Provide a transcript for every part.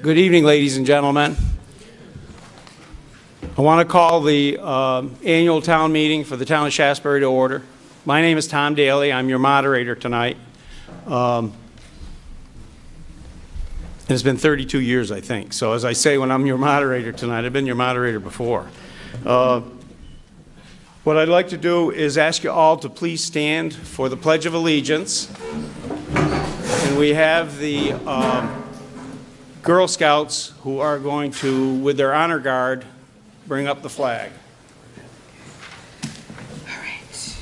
Good evening, ladies and gentlemen. I want to call the annual town meeting for the town of Shaftsbury to order. My name is Tom Daly. I'm your moderator tonight. And it's been 32 years, I think. So as I say, when I'm your moderator tonight, I've been your moderator before. What I'd like to do is ask you all to please stand for the Pledge of Allegiance. And we have the Girl Scouts who are going to, with their honor guard, bring up the flag. All right.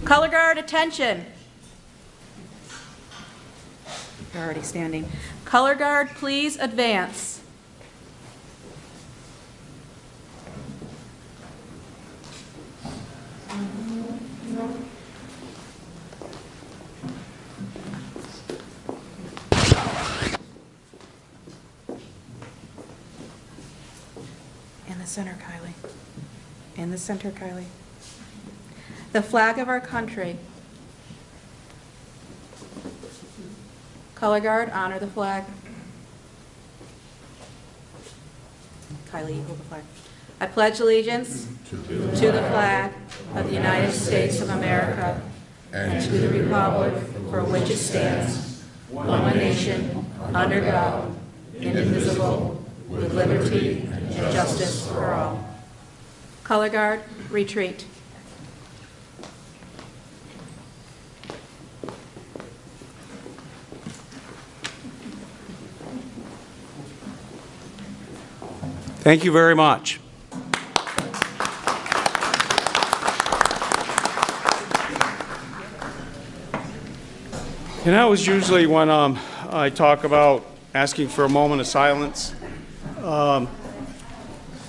Color guard, attention. They're already standing. Color guard, please advance. In the center, Kylie. In the center, Kylie. The flag of our country. Color guard, honor the flag. Kylie, you hold the flag. I pledge allegiance to the flag of the United States of America and to the republic for which it stands, one nation, under God, indivisible, with liberty and justice for all. Color guard, retreat. Thank you very much. You know, it's usually when I talk about asking for a moment of silence,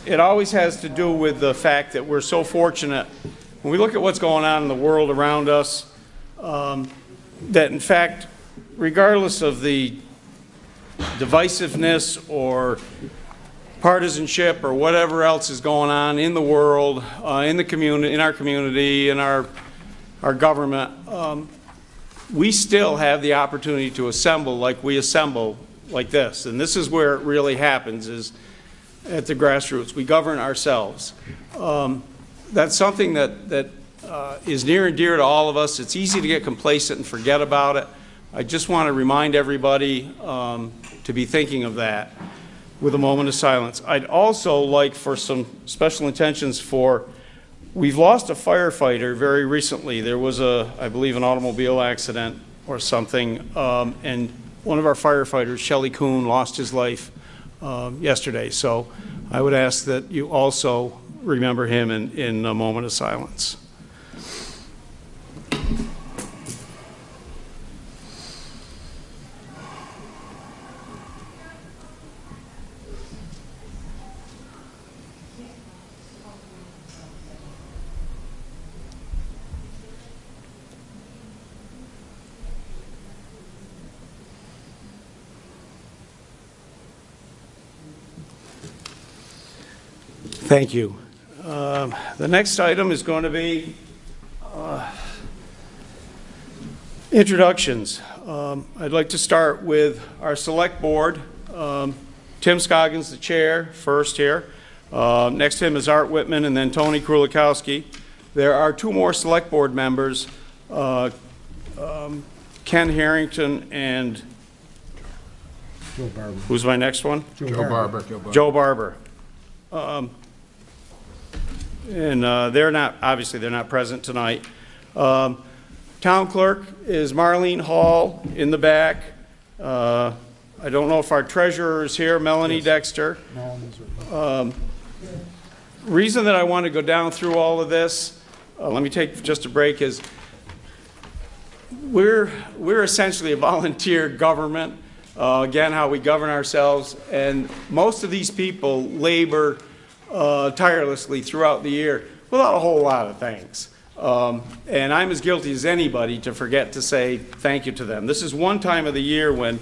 it always has to do with the fact that we're so fortunate when we look at what's going on in the world around us, that in fact, regardless of the divisiveness or partisanship or whatever else is going on in the world, in the community, in our community, in our government, we still have the opportunity to assemble like we assemble like this. And this is where it really happens, is at the grassroots. We govern ourselves. That's something that is near and dear to all of us. It's easy to get complacent and forget about it. I just want to remind everybody to be thinking of that with a moment of silence. I'd also like for some special intentions for, we've lost a firefighter very recently. There was I believe, an automobile accident or something, and one of our firefighters, Shelley Kuhn, lost his life yesterday. So I would ask that you also remember him in a moment of silence. Thank you. The next item is going to be introductions. I'd like to start with our select board. Tim Scoggins, the chair, first here. Next to him is Art Whitman and then Tony Krulikowski. There are two more select board members, Ken Harrington and Joe Barber. Who's my next one? Joe Barber. Joe Barber. And they're not, obviously they're not present tonight. Town clerk is Marlene Hall in the back. I don't know if our treasurer is here, Melanie yes. Dexter. Reason that I want to go down through all of this, let me take just a break, is we're essentially a volunteer government. Again, how we govern ourselves, and most of these people labor tirelessly throughout the year without a whole lot of things. And I'm as guilty as anybody to forget to say thank you to them. This is one time of the year when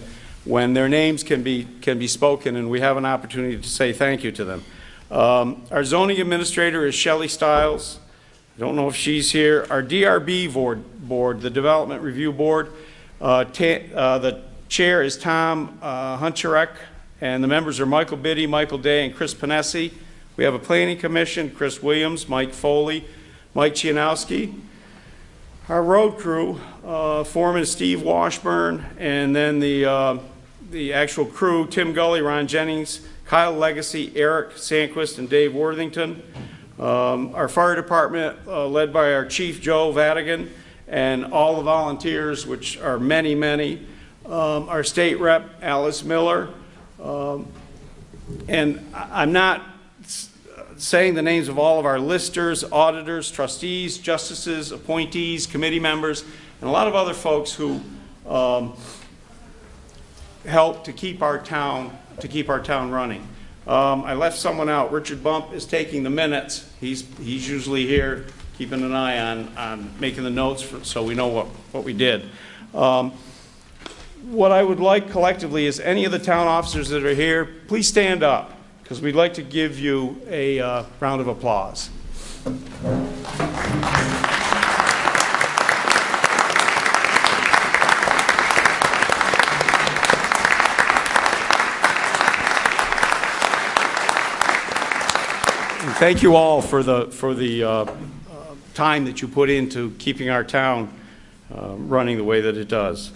their names can be spoken and we have an opportunity to say thank you to them. Our zoning administrator is Shelley Stiles. I don't know if she's here. Our DRB board, the Development Review Board, the chair is Tom Huncharek. and the members are Michael Biddy, Michael Day, and Chris Panesi. We have a Planning Commission, Chris Williams, Mike Foley, Mike Chianowski. Our road crew, foreman is Steve Washburn, and then the actual crew, Tim Gully, Ron Jennings, Kyle Legacy, Eric Sandquist, and Dave Worthington. Our fire department, led by our chief, Joe Vatigan, and all the volunteers, which are many, many. Our state rep, Alice Miller. And I'm not saying the names of all of our listers, auditors, trustees, justices, appointees, committee members, and a lot of other folks who help to keep our town running. I left someone out. Richard Bump is taking the minutes. He's usually here keeping an eye on making the notes so we know what we did. What I would like collectively is any of the town officers that are here, please stand up, because we'd like to give you a round of applause. And thank you all for the time that you put into keeping our town running the way that it does.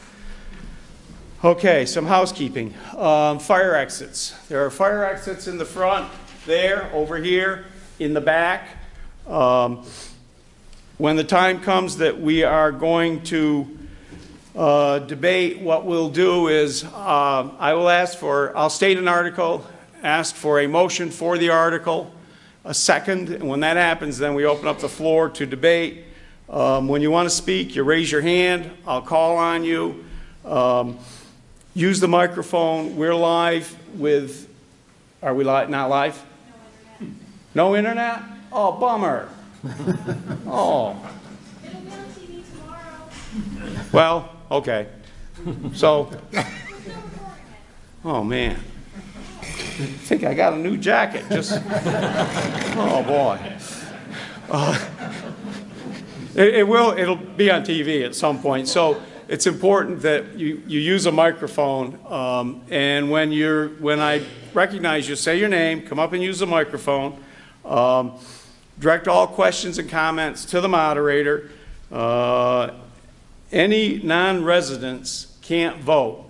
Okay, some housekeeping. Fire exits. There are fire exits in the front, there, over here, in the back. When the time comes that we are going to debate, what we'll do is I'll state an article, ask for a motion for the article, a second, and when that happens, then we open up the floor to debate. When you want to speak, you raise your hand. I'll call on you. Use the microphone. We're live with, are we not live? No internet. No internet? Oh, bummer. Oh. It'll be on TV tomorrow. Well, okay. So, oh man. I think I got a new jacket. Oh boy. It'll be on TV at some point. So it's important that you use a microphone, and when I recognize you, say your name, come up and use the microphone. Direct all questions and comments to the moderator. Any non-residents can't vote.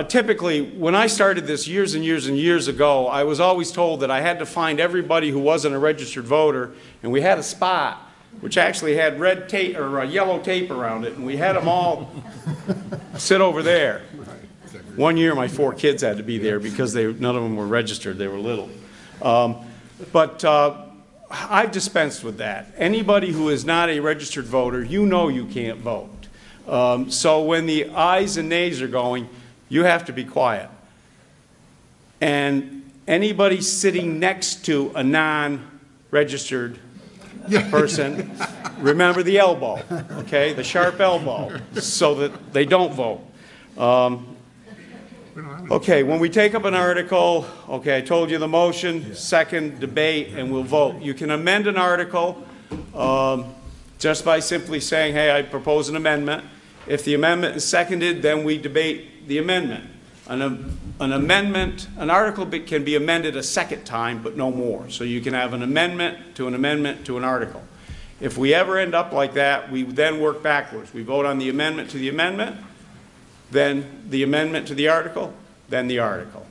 Typically, when I started this years and years and years ago, I was always told that I had to find everybody who wasn't a registered voter, and we had a spot which actually had red tape or yellow tape around it, and we had them all sit over there. One year, my 4 kids had to be there because none of them were registered. They were little. But I've dispensed with that. Anybody who is not a registered voter, you know you can't vote. So when the ayes and nays are going, you have to be quiet. And anybody sitting next to a non-registered person, remember the elbow, okay, the sharp elbow, so that they don't vote. Okay, when we take up an article, okay, I told you the motion, second, debate, and we'll vote. You can amend an article just by simply saying, hey, I propose an amendment. If the amendment is seconded, then we debate the amendment. An article can be amended a second time, but no more. So you can have an amendment to an article. If we ever end up like that, we then work backwards. We vote on the amendment to the amendment, then the amendment to the article, then the article.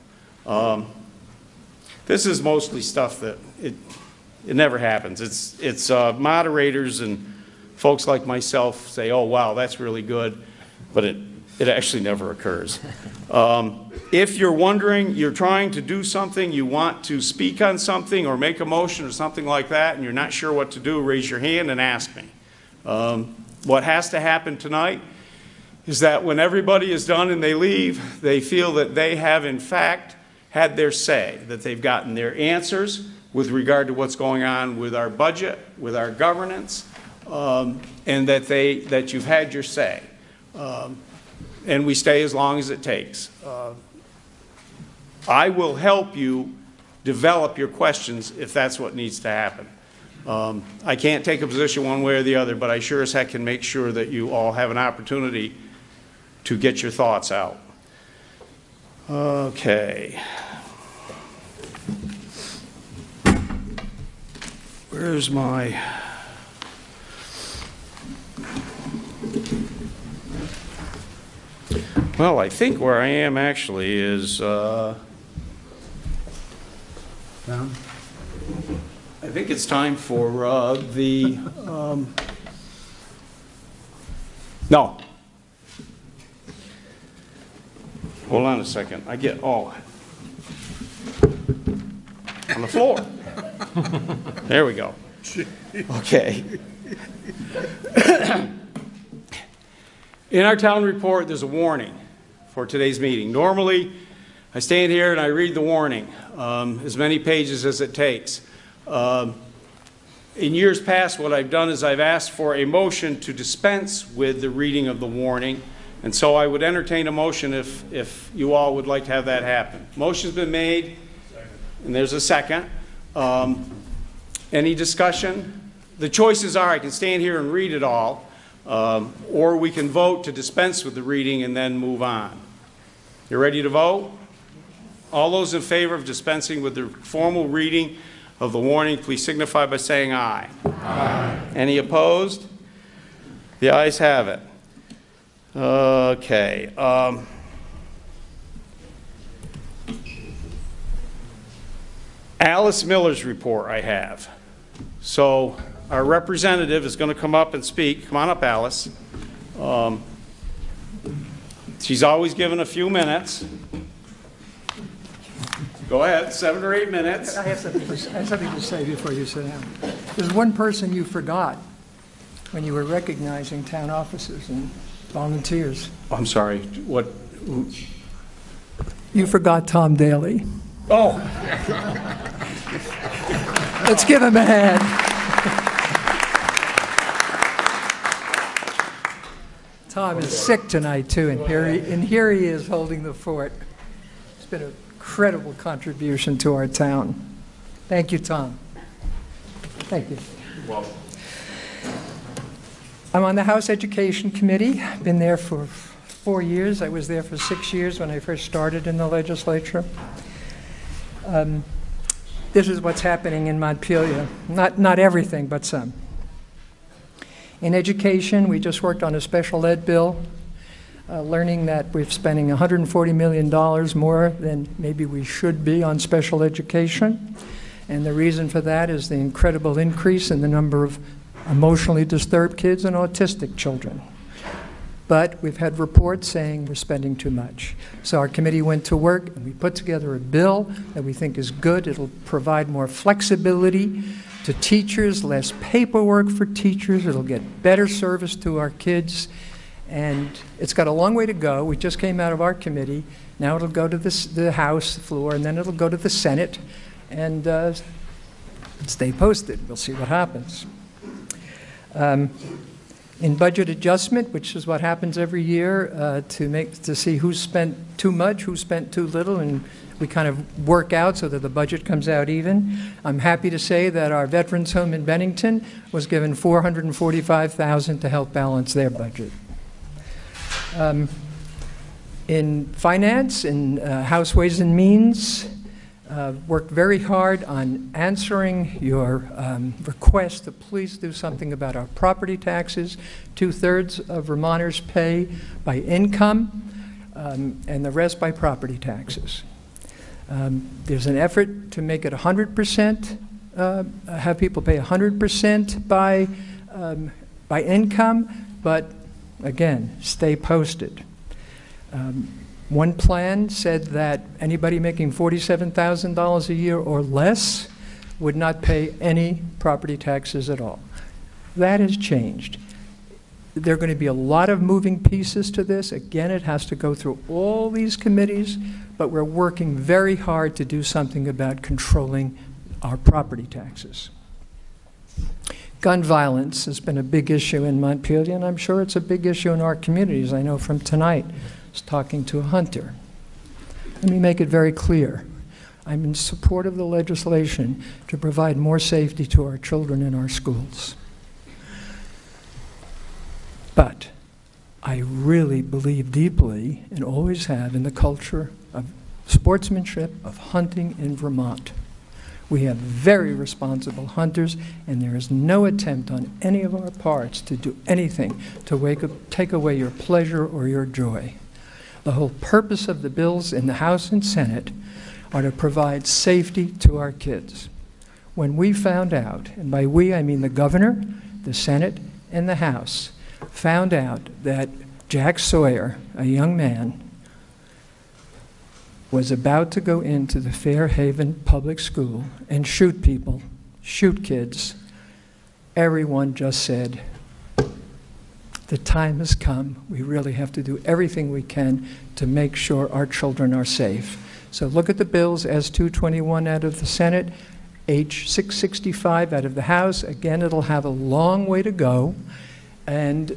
This is mostly stuff that it never happens. It's moderators and folks like myself say, oh, wow, that's really good, but it actually never occurs. If you're wondering, you're trying to do something, you want to speak on something or make a motion or something like that, and you're not sure what to do, raise your hand and ask me. What has to happen tonight is that when everybody is done and they leave, they feel that they have, in fact, had their say, that they've gotten their answers with regard to what's going on with our budget, with our governance, and that you've had your say. And we stay as long as it takes. I will help you develop your questions if that's what needs to happen. I can't take a position one way or the other, but I sure as heck can make sure that you all have an opportunity to get your thoughts out. Okay. Where's my... Well, I think where I am actually is, Down? I think it's time for the, no. Hold on a second. I get, on the floor. There we go. Okay. In our town report, there's a warning for today's meeting. Normally, I stand here and I read the warning, as many pages as it takes. In years past, what I've done is I've asked for a motion to dispense with the reading of the warning, and so I would entertain a motion if you all would like to have that happen. Motion's been made, and there's a second. Any discussion? The choices are I can stand here and read it all, or we can vote to dispense with the reading and then move on. You ready to vote? All those in favor of dispensing with the formal reading of the warning, please signify by saying aye. Aye. Any opposed? The ayes have it. Okay. Alice Miller's report I have. So our representative is going to come up and speak. Come on up, Alice. She's always given a few minutes. Go ahead, 7 or 8 minutes. I have something to say before you sit down. There's one person you forgot when you were recognizing town officers and volunteers. I'm sorry, what? Who? You forgot Tom Daly. Oh. Let's give him a hand. Tom is sick tonight, too, and here he is holding the fort. It's been an incredible contribution to our town. Thank you, Tom. Thank you. You're welcome. I'm on the House Education Committee. I've been there for 4 years. I was there for 6 years when I first started in the legislature. This is what's happening in Montpelier. Not everything, but some. In education, we just worked on a special ed bill, learning that we're spending $140 million more than maybe we should be on special education. And the reason for that is the incredible increase in the number of emotionally disturbed kids and autistic children. But we've had reports saying we're spending too much. So our committee went to work and we put together a bill that we think is good. It'll provide more flexibility to teachers, less paperwork for teachers. It'll get better service to our kids. And it's got a long way to go. We just came out of our committee. Now it'll go to the House floor, and then it'll go to the Senate. And stay posted. We'll see what happens. In budget adjustment, which is what happens every year to see who's spent too much, who spent too little, and we kind of work out so that the budget comes out even. I'm happy to say that our Veterans Home in Bennington was given $445,000 to help balance their budget. In finance, in House Ways and Means, worked very hard on answering your request to please do something about our property taxes. 2/3 of Vermonters pay by income, and the rest by property taxes. There's an effort to make it 100%, have people pay 100% by income, but again, stay posted. One plan said that anybody making $47,000 a year or less would not pay any property taxes at all. That has changed. There are going to be a lot of moving pieces to this. Again, it has to go through all these committees, but we're working very hard to do something about controlling our property taxes. Gun violence has been a big issue in Montpelier, and I'm sure it's a big issue in our communities. I know from tonight, I was talking to a hunter. Let me make it very clear. I'm in support of the legislation to provide more safety to our children in our schools. But I really believe deeply, and always have, in the culture of sportsmanship, of hunting in Vermont. We have very responsible hunters, and there is no attempt on any of our parts to do anything to take away your pleasure or your joy. The whole purpose of the bills in the House and Senate are to provide safety to our kids. When we found out, and by we I mean the governor, the Senate, and the House, found out that Jack Sawyer, a young man, was about to go into the Fairhaven Public School and shoot people, shoot kids, everyone just said, the time has come. We really have to do everything we can to make sure our children are safe. So look at the bills, S-221 out of the Senate, H-665 out of the House. Again, it'll have a long way to go, and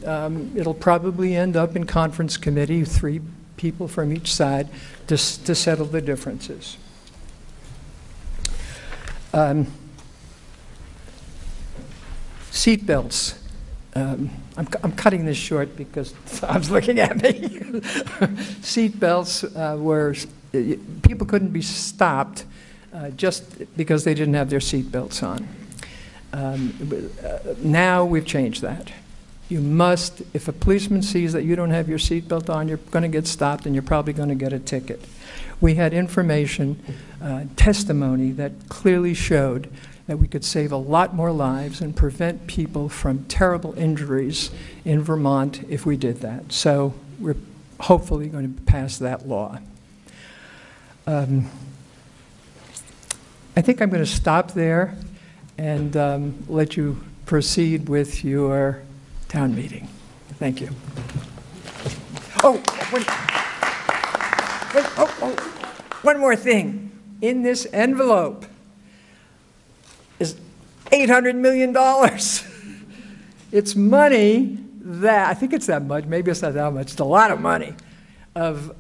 it'll probably end up in conference committee, 3 people from each side, to settle the differences. Seat belts. I'm cutting this short because Tom's looking at me. Seat belts were, people couldn't be stopped just because they didn't have their seat belts on. Now we've changed that. You must, if a policeman sees that you don't have your seatbelt on, you're going to get stopped and you're probably going to get a ticket. We had information, testimony that clearly showed that we could save a lot more lives and prevent people from terrible injuries in Vermont if we did that. So we're hopefully going to pass that law. I think I'm going to stop there and let you proceed with your town meeting. Thank you. One more thing. In this envelope is $800 million. It's money that, I think it's that much, maybe it's not that much, it's a lot of money, of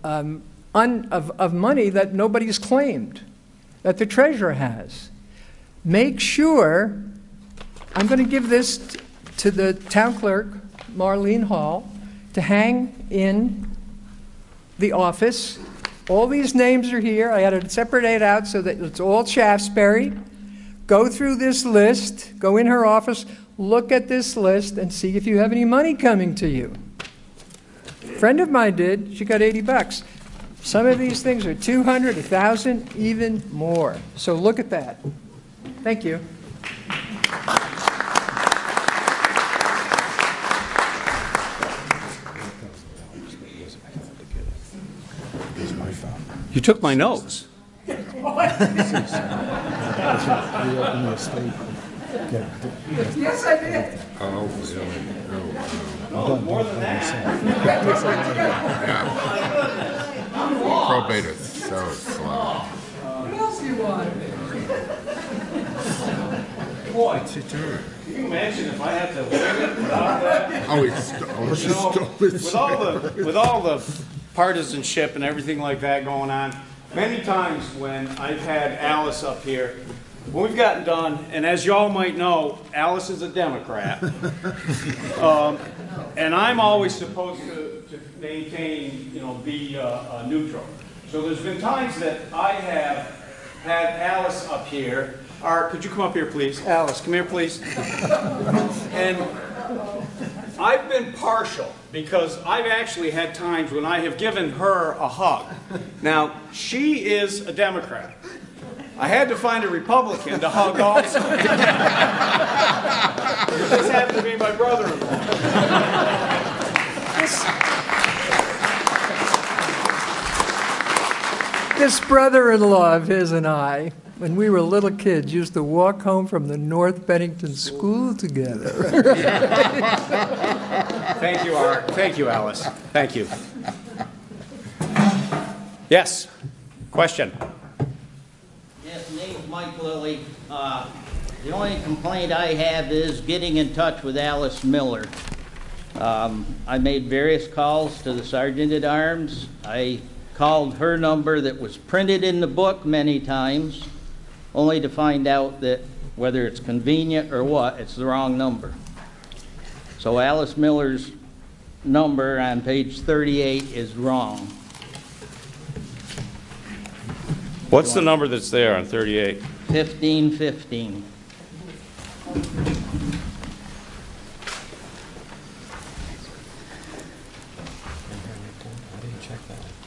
money that nobody's claimed, that the treasurer has. Make sure, I'm going to give this to the town clerk, Marlene Hall, to hang in the office. All these names are here. I had to separate it out so that it's all Shaftsbury. Go through this list, go in her office, look at this list, and see if you have any money coming to you. A friend of mine did. She got $80. Some of these things are $200, $1,000, even more. So look at that. Thank you. You took my notes. Yes, I did. Oh, Oh, more than that. probate is so slow. What else do you want? Boy, can you imagine if I had to wing it without that? Oh, he stole his With all the partisanship and everything like that going on, many times when I've had Alice up here, when we've gotten done, and as y'all might know, Alice is a Democrat, and I'm always supposed to maintain, be neutral. So there's been times that I have had Alice up here. Art, could you come up here, please? Alice, come here, please. And I've been partial because I've actually had times when I have given her a hug. Now, she is a Democrat. I had to find a Republican to hug also. This happened to be my brother-in-law. This brother-in-law of his and I, when we were little kids, used to walk home from the North Bennington School together. Thank you, Art. Thank you, Alice. Thank you. Yes. Question. Yes, name's Mike Lilly. The only complaint I have is getting in touch with Alice Miller. I made various calls to the Sergeant at Arms. I called her number that was printed in the book many times, only to find out that whether it's convenient or what, it's the wrong number. So Alice Miller's number on page 38 is wrong. What's the number that's there on 38? 1515.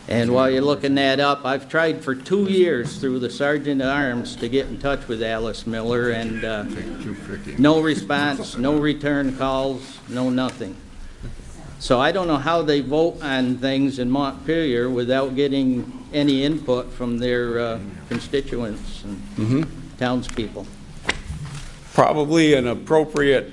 And while you're looking that up, I've tried for 2 years through the Sergeant at Arms to get in touch with Alice Miller, and no response, no return calls, no nothing. So I don't know how they vote on things in Montpelier without getting any input from their constituents and townspeople. Probably an appropriate,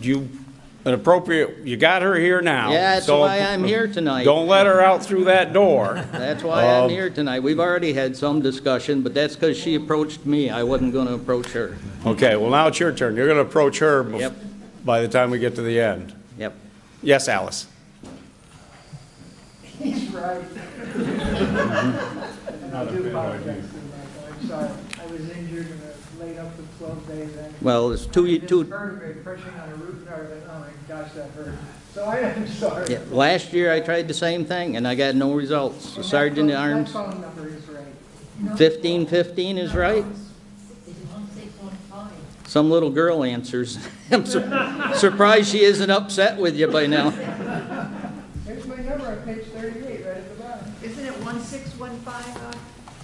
you got her here now. Yeah, that's so why I'm here tonight. Don't let her out through that door. That's why I'm here tonight. We've already had some discussion, but that's because she approached me. I wasn't going to approach her. Okay, well, now it's your turn. You're going to approach her Yep. by the time we get to the end. Yep. Yes, Alice. He's right. And I do apologize. I'm sorry. I was injured and I laid up for 12 days. Well, it's This vertebrae pushing on a root nerve, and oh my gosh, that hurt. So I am sorry. Yeah, last year I tried the same thing and I got no results. The Sergeant at Arms, That phone number is right. 1515 is right? Some little girl answers. I'm surprised she isn't upset with you by now. Here's my number on page 38, right at the bottom. Isn't it 1615,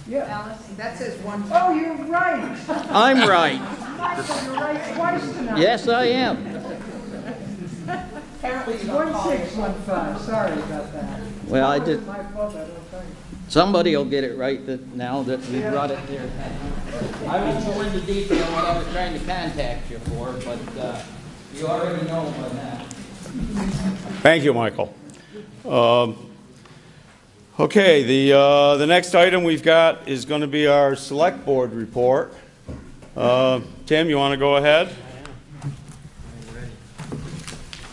Yeah. Alice? That says one. Oh, you're right. I'm right. Michael, you're right twice tonight. Yes, I am. Apparently It's you don't call it. 1615. Sorry about that. Well, I It's did. my fault, I don't think. Somebody will get it right now that we brought it there. I won't go into detail what I was trying to contact you for, but you already know about that. Thank you, Michael. Okay, the next item we've got is going to be our select board report. Tim, you want to go ahead?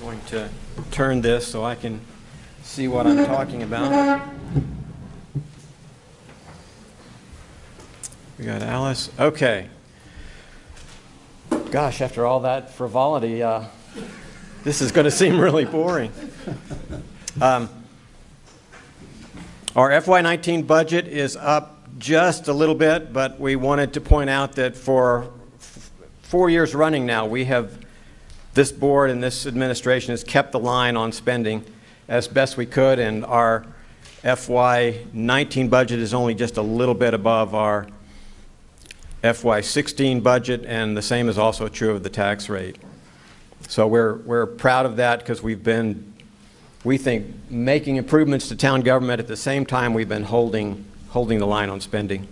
Going to turn this so I can see what I'm talking about. We got Alice. Okay. Gosh, after all that frivolity, this is going to seem really boring. Our FY19 budget is up just a little bit, but we wanted to point out that for 4 years running now, this board and this administration has kept the line on spending as best we could, and our FY19 budget is only just a little bit above our FY16 budget, and the same is also true of the tax rate. So we're proud of that because we've been, we think, making improvements to town government at the same time we've been holding the line on spending.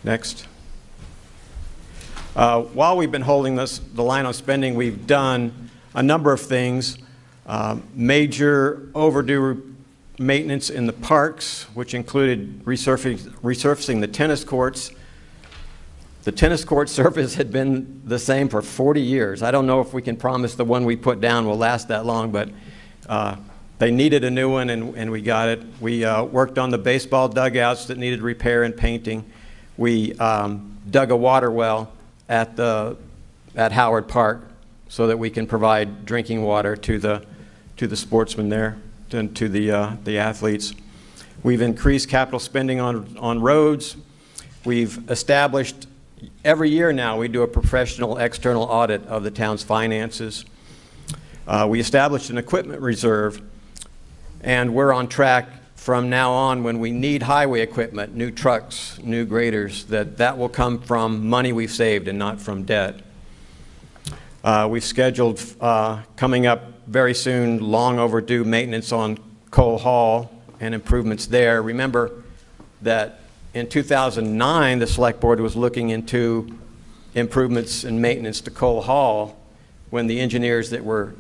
Next. While we've been holding the line on spending, we've done a number of things. Major overdue maintenance in the parks, which included resurfacing the tennis courts. The tennis court surface had been the same for 40 years. I don't know if we can promise the one we put down will last that long, but they needed a new one, and we got it. We worked on the baseball dugouts that needed repair and painting. We dug a water well at Howard Park so that we can provide drinking water to the sportsmen there and to the athletes. We've increased capital spending on roads. We've established, every year now, we do a professional external audit of the town's finances. We established an equipment reserve, and we're on track from now on when we need highway equipment, new trucks, new graders, that will come from money we've saved and not from debt. We've scheduled, coming up very soon, long overdue maintenance on Cole Hall and improvements there. Remember that in 2009, the Select Board was looking into improvements and maintenance to Cole Hall when the engineers that were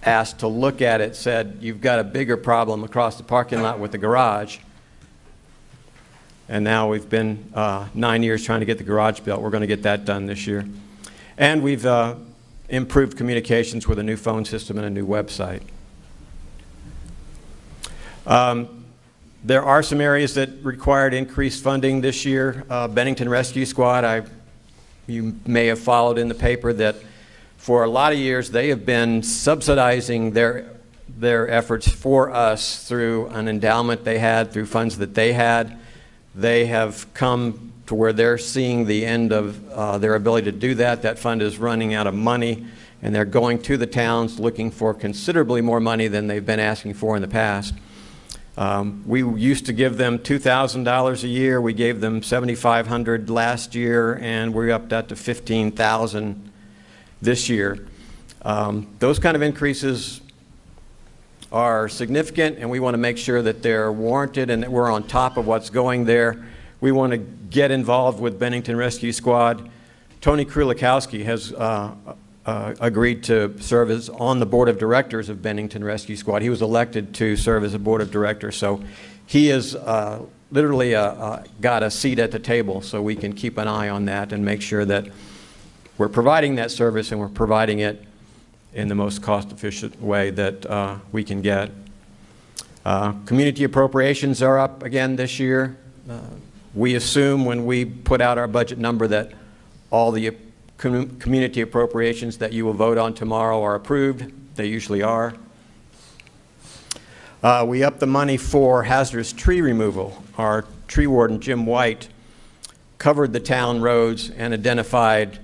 asked to look at it said, you've got a bigger problem across the parking lot with the garage. And now we've been 9 years trying to get the garage built. We're going to get that done this year. And we've improved communications with a new phone system and a new website. There are some areas that required increased funding this year. Bennington Rescue Squad, you may have followed in the paper that for a lot of years they have been subsidizing their efforts for us through an endowment they had, through funds that they had. They have come to where they're seeing the end of their ability to do that. That fund is running out of money, and they're going to the towns looking for considerably more money than they've been asking for in the past. We used to give them $2,000 a year. We gave them $7,500 last year, and we're up that to $15,000 this year. Those kind of increases are significant, and we want to make sure that they're warranted and that we're on top of what's going there. We want to get involved with Bennington Rescue Squad. Tony Krulikowski has agreed to serve as on the board of directors of Bennington Rescue Squad. He was elected to serve as a board of directors, so he has literally got a seat at the table, so we can keep an eye on that and make sure that we're providing that service and we're providing it in the most cost-efficient way that we can get. Community appropriations are up again this year. We assume when we put out our budget number that all the community appropriations that you will vote on tomorrow are approved. They usually are. We upped the money for hazardous tree removal. Our tree warden, Jim White, covered the town roads and identified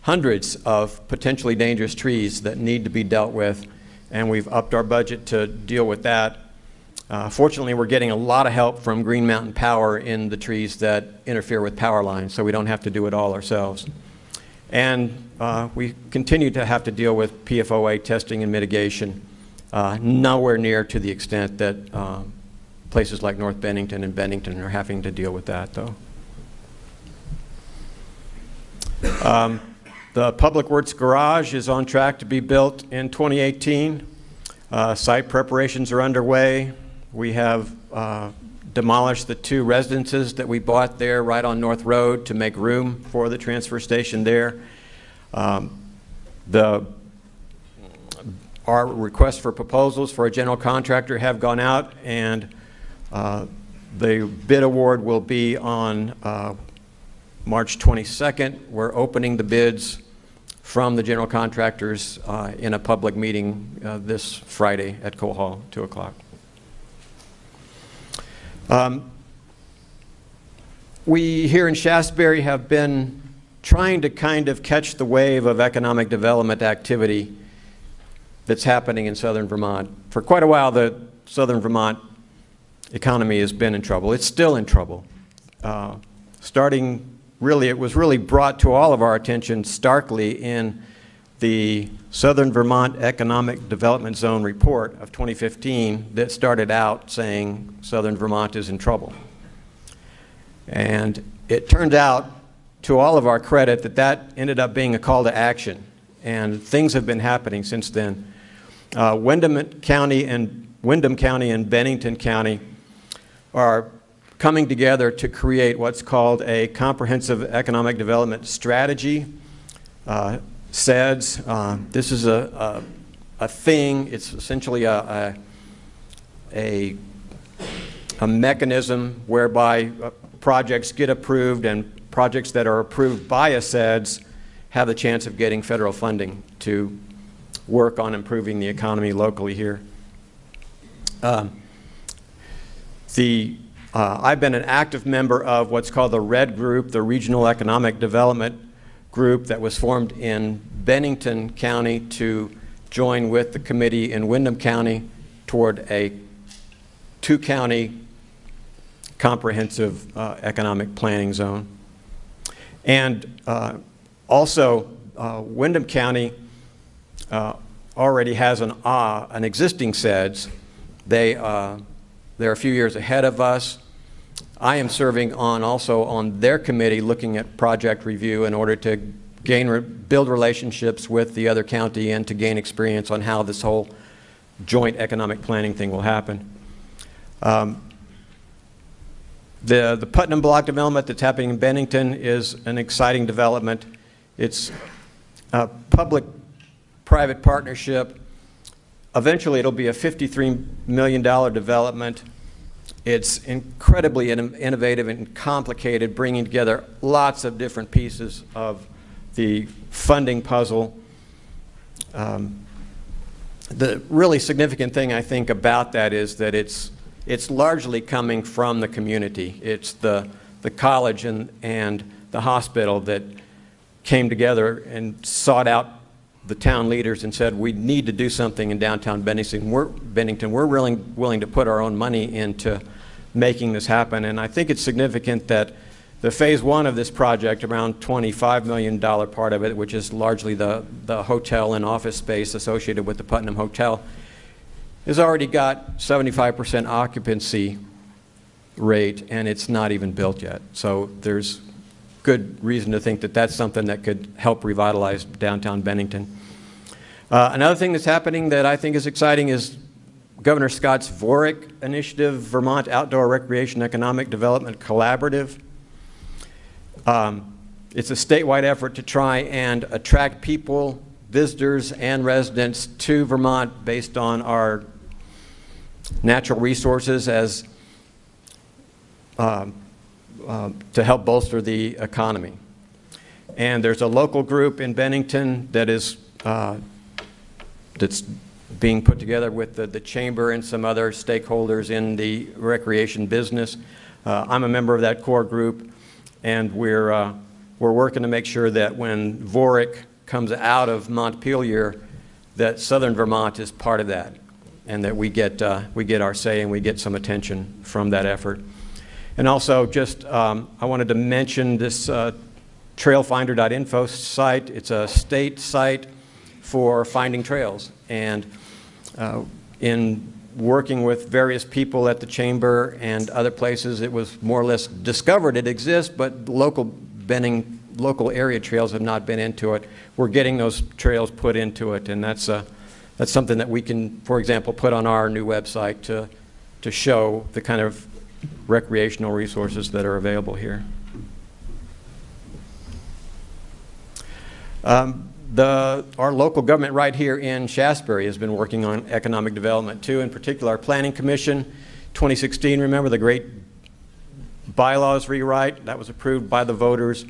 hundreds of potentially dangerous trees that need to be dealt with, and we've upped our budget to deal with that. Fortunately, we're getting a lot of help from Green Mountain Power in the trees that interfere with power lines, so we don't have to do it all ourselves. And we continue to have to deal with PFOA testing and mitigation, nowhere near to the extent that places like North Bennington and Bennington are having to deal with that, though. The Public Works Garage is on track to be built in 2018. Site preparations are underway. We have demolished the 2 residences that we bought there right on North Road to make room for the transfer station there. Our requests for proposals for a general contractor have gone out, and the bid award will be on March 22nd. We're opening the bids from the general contractors in a public meeting this Friday at Cole Hall, 2 o'clock. We here in Shaftsbury have been trying to kind of catch the wave of economic development activity that's happening in southern Vermont. For quite a while, the southern Vermont economy has been in trouble. It's still in trouble. It was really brought to all of our attention starkly in the Southern Vermont Economic Development Zone report of 2015 that started out saying Southern Vermont is in trouble. And it turned out, to all of our credit, that that ended up being a call to action. And things have been happening since then. Windham County and Bennington County are coming together to create what's called a comprehensive economic development strategy. CEDS. This is a thing. It's essentially a mechanism whereby projects get approved, and projects that are approved by a CEDS have the chance of getting federal funding to work on improving the economy locally here. I've been an active member of what's called the RED Group, the Regional Economic Development Group, that was formed in Bennington County to join with the committee in Windham County toward a 2-county comprehensive economic planning zone. And also, Windham County already has an existing CEDS. They're a few years ahead of us. I am serving also on their committee looking at project review in order to build relationships with the other county and to gain experience on how this whole joint economic planning thing will happen. The Putnam Block development that's happening in Bennington is an exciting development. It's a public-private partnership. Eventually, it'll be a $53 million development. It's incredibly innovative and complicated, bringing together lots of different pieces of the funding puzzle. The really significant thing, I think, about that is that it's it's largely coming from the community. It's the college and the hospital that came together and sought out the town leaders and said, we need to do something in downtown Bennington. We're really willing to put our own money into making this happen. And I think it's significant that the phase one of this project, around $25 million part of it, which is largely the hotel and office space associated with the Putnam Hotel, has already got 75% occupancy rate, and it's not even built yet. So there's good reason to think that that's something that could help revitalize downtown Bennington. Another thing that's happening that I think is exciting is Governor Scott's VORIC initiative, Vermont Outdoor Recreation Economic Development Collaborative. It's a statewide effort to try and attract people, visitors, and residents to Vermont based on our natural resources as to help bolster the economy. And there's a local group in Bennington that is that's being put together with the chamber and some other stakeholders in the recreation business. I'm a member of that core group, and we're working to make sure that when VORIC comes out of Montpelier, that Southern Vermont is part of that, and that we get our say and we get some attention from that effort. And also, just I wanted to mention this trailfinder.info site. It's a state site for finding trails, and in working with various people at the chamber and other places, it was more or less discovered it exists, but local area trails have not been into it. We're getting those trails put into it, and that's something that we can, for example, put on our new website to show the kind of recreational resources that are available here. Our local government right here in Shaftsbury has been working on economic development too. In particular, our Planning Commission, 2016, remember the great bylaws rewrite that was approved by the voters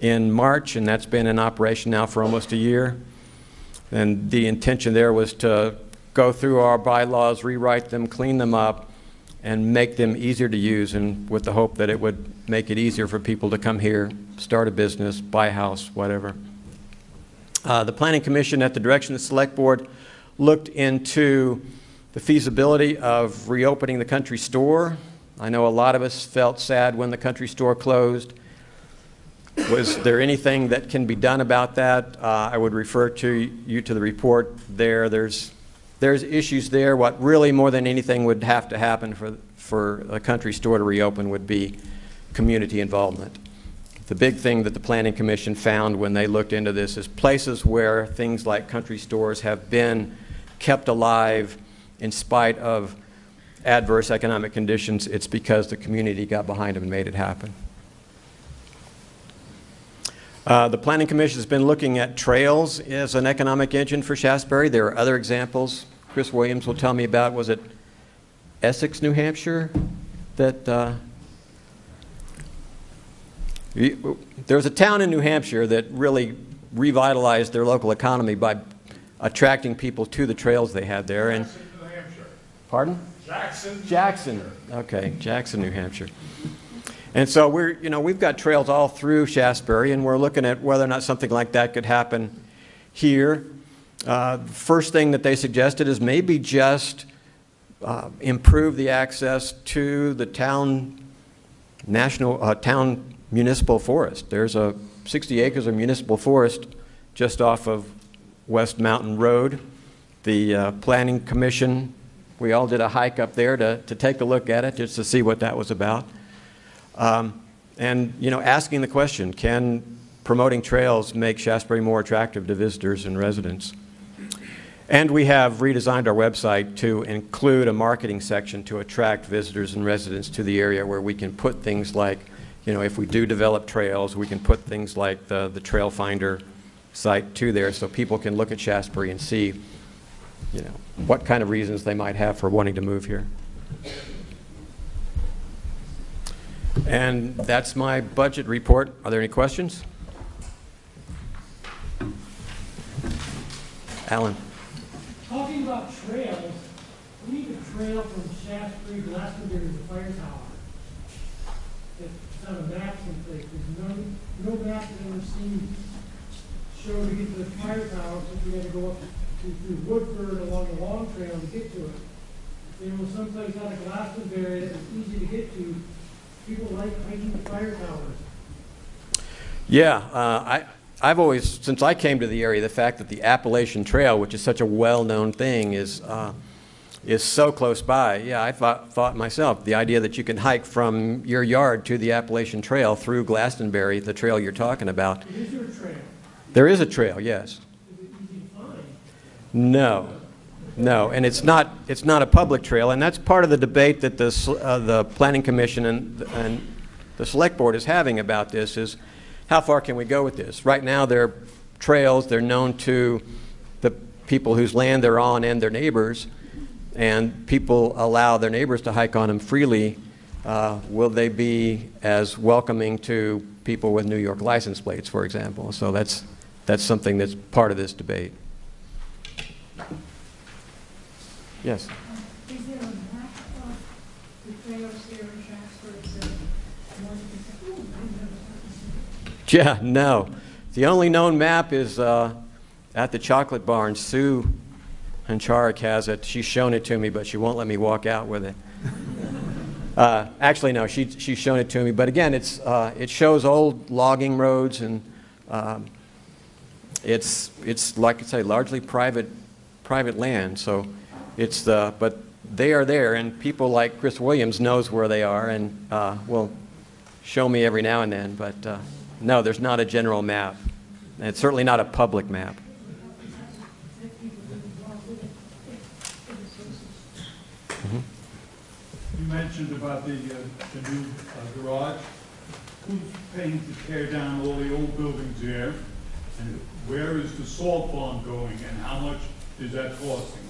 in March, and that's been in operation now for almost a year. And the intention there was to go through our bylaws, rewrite them, clean them up, and make them easier to use, and with the hope that it would make it easier for people to come here, start a business, buy a house, whatever. The Planning Commission, at the direction of the Select Board, looked into the feasibility of reopening the country store. I know a lot of us felt sad when the country store closed. Was there anything that can be done about that? I would refer you to the report there. There's issues there. What really more than anything would have to happen for a country store to reopen would be community involvement. The big thing that the Planning Commission found when they looked into this is places where things like country stores have been kept alive in spite of adverse economic conditions, it's because the community got behind them and made it happen. The Planning Commission has been looking at trails as an economic engine for Shaftsbury. There are other examples. Chris Williams will tell me about, was it Essex, New Hampshire, that there's a town in New Hampshire that really revitalized their local economy by attracting people to the trails they had there. And Jackson, New Hampshire. Pardon? Jackson. Jackson. Okay, Jackson, New Hampshire. And so we've got trails all through Shaftsbury, and we're looking at whether or not something like that could happen here. First thing that they suggested is maybe just improve the access to the town municipal forest. There's 60 acres of municipal forest just off of West Mountain Road. The Planning Commission, we all did a hike up there to take a look at it just to see what that was about. And asking the question, can promoting trails make Shaftsbury more attractive to visitors and residents? And we have redesigned our website to include a marketing section to attract visitors and residents to the area, where we can put things like, if we do develop trails, we can put things like the Trail Finder site to there, so people can look at Shaftsbury and see, what kind of reasons they might have for wanting to move here. And that's my budget report. Are there any questions? Alan. Talking about trails, we need a trail from Shaftsbury to Glastonbury to the fire tower. It's on a map someplace. There's no map I've ever seen show to get to the fire tower, since we had to go up through Woodford along the long trail to get to it. If there was someplace out of Glastonbury that was easy to get to, people like hiking the fire towers. Yeah, I've always, since I came to the area, the fact that the Appalachian Trail, which is such a well-known thing, is so close by. Yeah, I thought myself, the idea that you can hike from your yard to the Appalachian Trail through Glastonbury, the trail you're talking about. Is there a trail? There is a trail, yes. Is it easy to find? No, no, and it's not a public trail, and that's part of the debate that the Planning Commission and the Select Board is having about this, is how far can we go with this? Right now, they're trails, they're known to the people whose land they're on and their neighbors, and people allow their neighbors to hike on them freely. Will they be as welcoming to people with New York license plates, for example? So that's something that's part of this debate. Yes? Is there a map of the trails here in Shaftsbury? Yeah, no. The only known map is at the chocolate barn. Sue Hancharik has it. She's shown it to me, but she won't let me walk out with it. Actually, no, she's shown it to me. But again, it shows old logging roads, and it's like I say, largely private land. So but they are there, and people like Chris Williams knows where they are, and will show me every now and then. But no, there's not a general map. And it's certainly not a public map. You mentioned about the new garage. Who's paying to tear down all the old buildings there? And where is the salt farm going, and how much is that costing?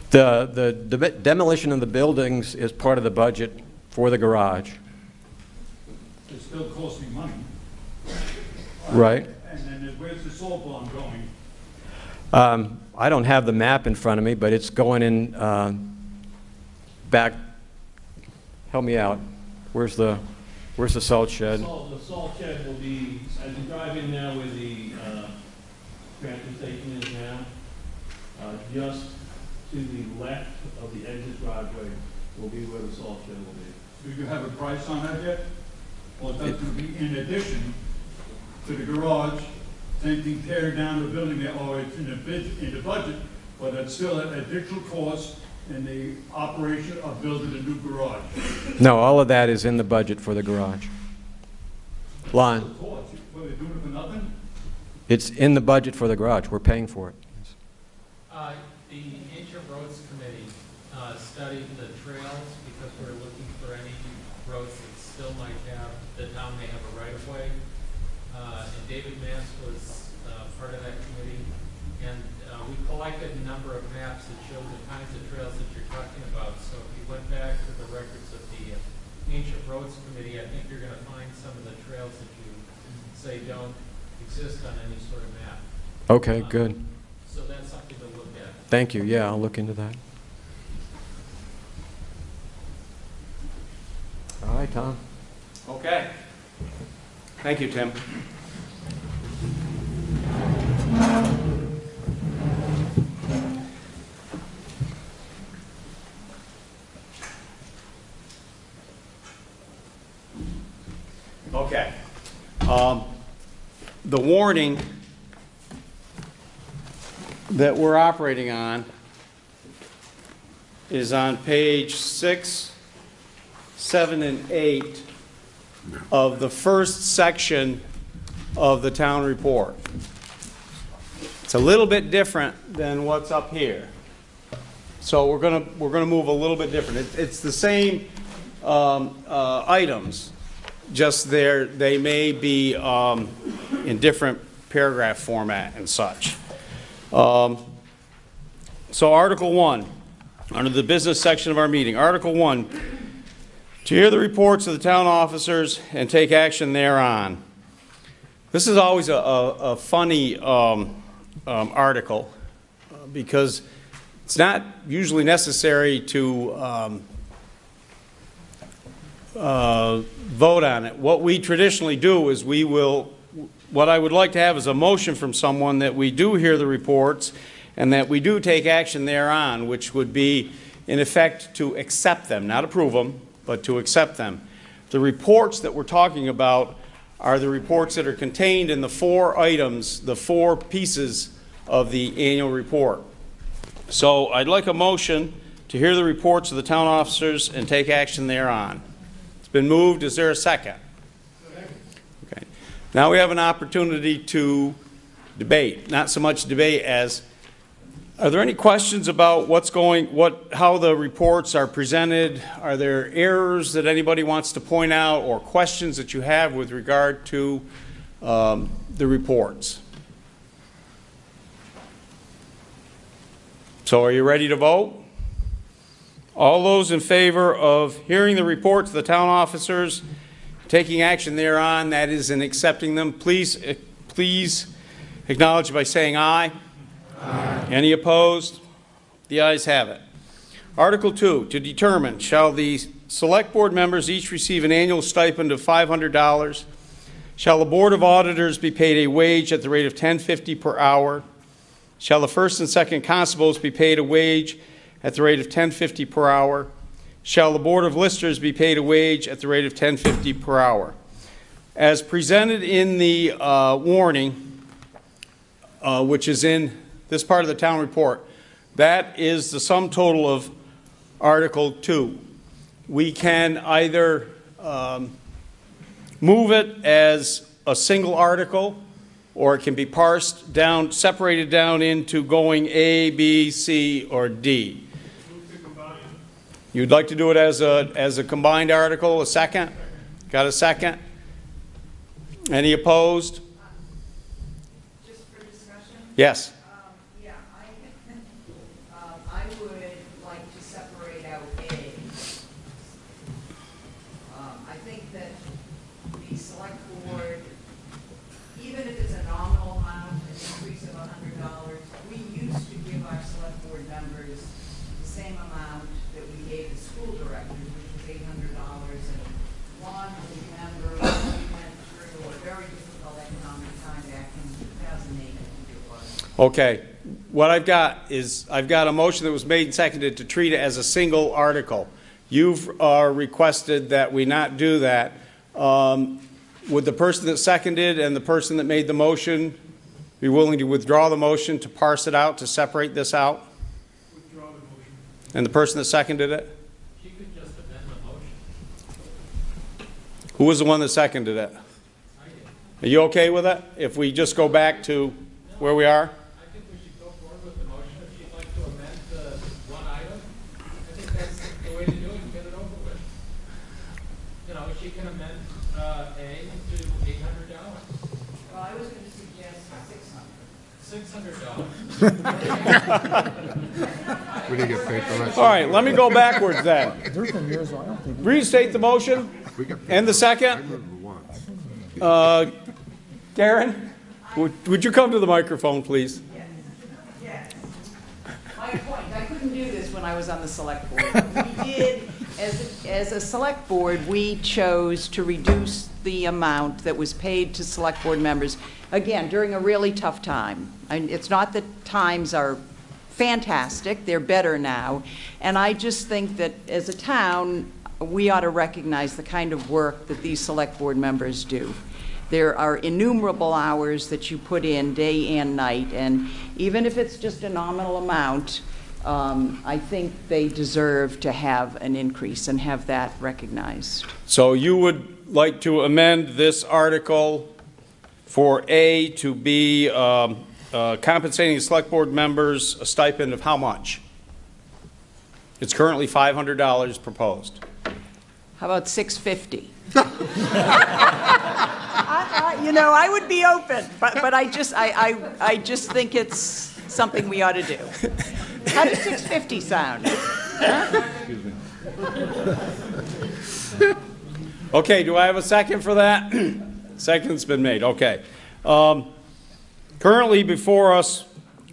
The demolition of the buildings is part of the budget for the garage. It's still costing money. Right. And then where's the salt farm going? I don't have the map in front of me, but it's going in back. Help me out. Where's the salt shed? The salt shed will be, as you drive in now where the transfer station is now, just to the left of the exit driveway will be where the salt shed will be. Do you have a price on that yet? Or is that going to be in addition to the garage? Same thing, tear down the building there, or it's in the budget, but it's still an additional cost in the operation of building a new garage. No, all of that is in the budget for the garage. Lon, What, are they doing it for nothing? it's in the budget for the garage. We're paying for it. The Ancient Roads Committee studied the trails because we're looking for any roads that still might have, the town may have a right-of-way. And David Mass was part of that committee. And we collected a number of maps that show the kinds of trails that you're talking about. So if you went back to the records of the Ancient Roads Committee, I think you're going to find some of the trails that you say don't exist on any sort of map. Okay, good. So that's something to look at. Thank you. Yeah, I'll look into that. All right, Tom. Okay. Thank you, Tim. Okay. The warning that we're operating on is on page 6, 7, and 8 of the first section of the town report. It's a little bit different than what's up here. So we're gonna move a little bit different. It's the same items, just they may be in different paragraph format and such. So Article 1, under the business section of our meeting, Article 1, to hear the reports of the town officers and take action thereon. This is always a funny article because It's not usually necessary to vote on it. What we traditionally do is what I would like to have is a motion from someone that we do hear the reports and that we do take action thereon, which would be, in effect, to accept them, not approve them, but to accept them. The reports that we're talking about are the reports that are contained in the 4 items, the 4 pieces of the annual report. So I'd like a motion to hear the reports of the town officers and take action thereon. It's been moved. Is there a second? Okay. Now we have an opportunity to debate. Not so much debate as, are there any questions about how the reports are presented? Are there errors that anybody wants to point out or questions that you have with regard to the reports? So are you ready to vote? All those in favor of hearing the reports of the town officers, taking action thereon, that is in accepting them, please acknowledge by saying aye. Aye. Any opposed? The ayes have it. Article 2, to determine, shall the select board members each receive an annual stipend of $500? Shall the Board of Auditors be paid a wage at the rate of $10.50 per hour? Shall the first and second constables be paid a wage at the rate of $10.50 per hour? Shall the Board of Listers be paid a wage at the rate of $10.50 per hour? As presented in the warning, which is in this part of the town report, that is the sum total of Article 2. We can either move it as a single article, or it can be parsed down, separated down into going A, B, C, or D. You'd like to do it as a combined article, a second? Got a second? Any opposed? Just for discussion? Yes. Yeah, I would like to separate out A. I think that the select board, even if it's a nominal amount, an increase of $100, we used to give our select board members the same amount that we gave the school directors, which was $800. And one member, we went through a very difficult economic time back in 2008, I think it was. Okay. What I've got is I've got a motion that was made and seconded to treat it as a single article. You've requested that we not do that. Would the person that seconded and the person that made the motion be willing to withdraw the motion to parse it out, to separate this out? Withdraw the motion. And the person that seconded it? She could just amend the motion. Who was the one that seconded it? I did. Are you okay with it? If we just go back to where we are? I think we should go forward with the motion. If she'd like to amend the one item, I think that's the way to do it and get it over with. You know, she can amend A to $800. Well, I was going to suggest $600. $600. We didn't get paid for that. All right, let me go backwards then. Restate the motion and the second. Karen, would you come to the microphone, please? Yes. My point, I couldn't do this when I was on the select board. We did, as a select board, we chose to reduce the amount that was paid to select board members, again, during a really tough time. It's not that times are fantastic, they're better now, and I just think that as a town, we ought to recognize the kind of work that these select board members do. There are innumerable hours that you put in day and night, and even if it's just a nominal amount, I think they deserve to have an increase and have that recognized. So you would like to amend this article for A to be compensating select board members a stipend of how much? It's currently $500 proposed. How about $650? You know, I would be open, but I just think it's something we ought to do. How does $650 sound? Huh? Okay, do I have a second for that? Second's been made, okay. Currently before us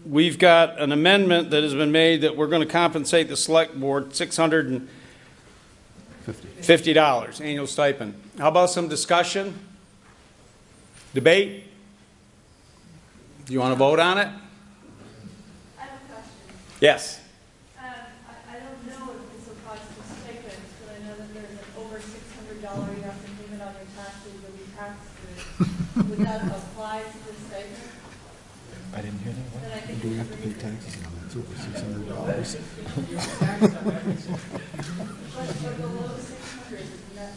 we've got an amendment that has been made that we're going to compensate the select board $650 annual stipend. How about some discussion? Debate? Do you want to vote on it? I have a question. Yes. I don't know if this applies to stipends, but I know that there's an over $600 you have to leave it on your taxes or be taxed through. Would that apply to the stipend? I didn't hear that. Then I think Do we it's have to pay reasonable. taxes on that? It's over $600. But below 600, isn't that?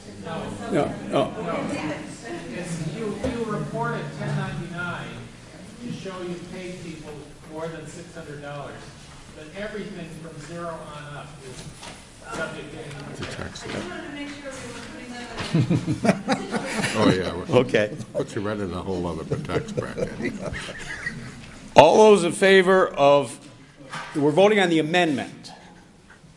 No. You report a 1099 to show you paid people more than $600, but everything from zero on up is subject to income tax. I just wanted to make sure we were putting that in. Oh, yeah. Okay. Puts you right in a whole other tax bracket. All those in favor of, we're voting on the amendment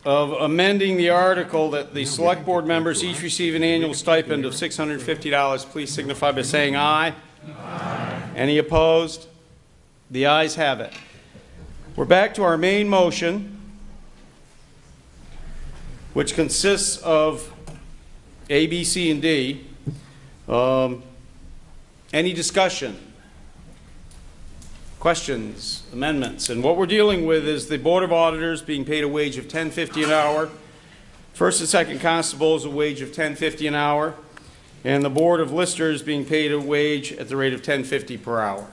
of amending the article that the select board members each receive an annual stipend of $650, please signify by saying aye. Aye. Any opposed? The ayes have it. We're back to our main motion, which consists of A, B, C, and D. Any discussion? Questions, amendments? And what we're dealing with is the Board of Auditors being paid a wage of $10.50 an hour, first and second constables a wage of $10.50 an hour, and the Board of Listers being paid a wage at the rate of $10.50 per hour.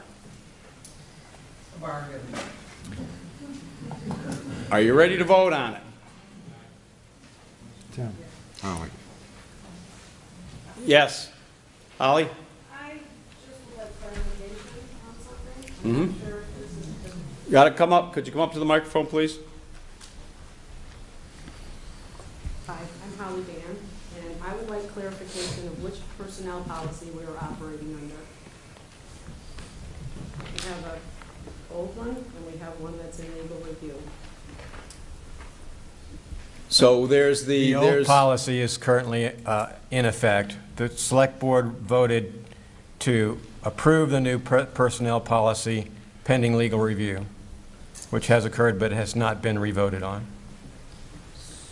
Are you ready to vote on it? Holly. Yes. Holly? I just would like clarification on something. Mm-hmm. I'm not sure if this is just. You got to come up. Could you come up to the microphone, please? Hi, I'm Holly Van, and I would like clarification of which personnel policy we are operating under. We have an old one, and we have one that's in legal review. So there's The old policy is currently in effect. The select board voted to approve the new personnel policy pending legal review, which has occurred but has not been revoted on.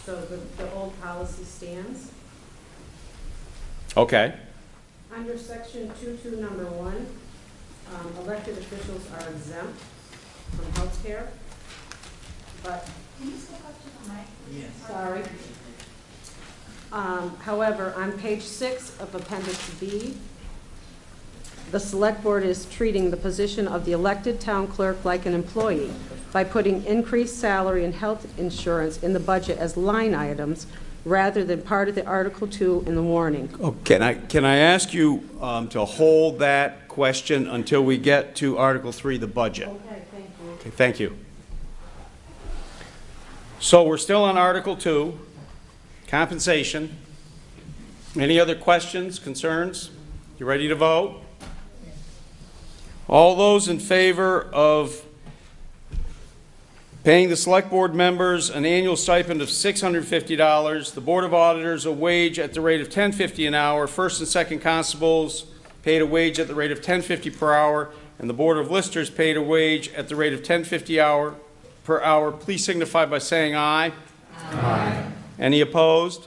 So the old policy stands. Okay. Under section 22, number 1, elected officials are exempt from health care, but Can you step up to the mic? Yes. Sorry. However, on page 6 of Appendix B, the Select Board is treating the position of the elected town clerk like an employee by putting increased salary and health insurance in the budget as line items rather than part of the Article 2 in the warning. Oh, can I ask you to hold that question until we get to Article 3, the budget? Okay, thank you. Okay, thank you. So we're still on Article 2, compensation. Any other questions, concerns? You ready to vote? All those in favor of paying the select board members an annual stipend of $650, the Board of Auditors a wage at the rate of $10.50 an hour, first and second constables paid a wage at the rate of $10.50 per hour, and the Board of Listers paid a wage at the rate of $10.50 per hour, please signify by saying aye. Aye. Any opposed?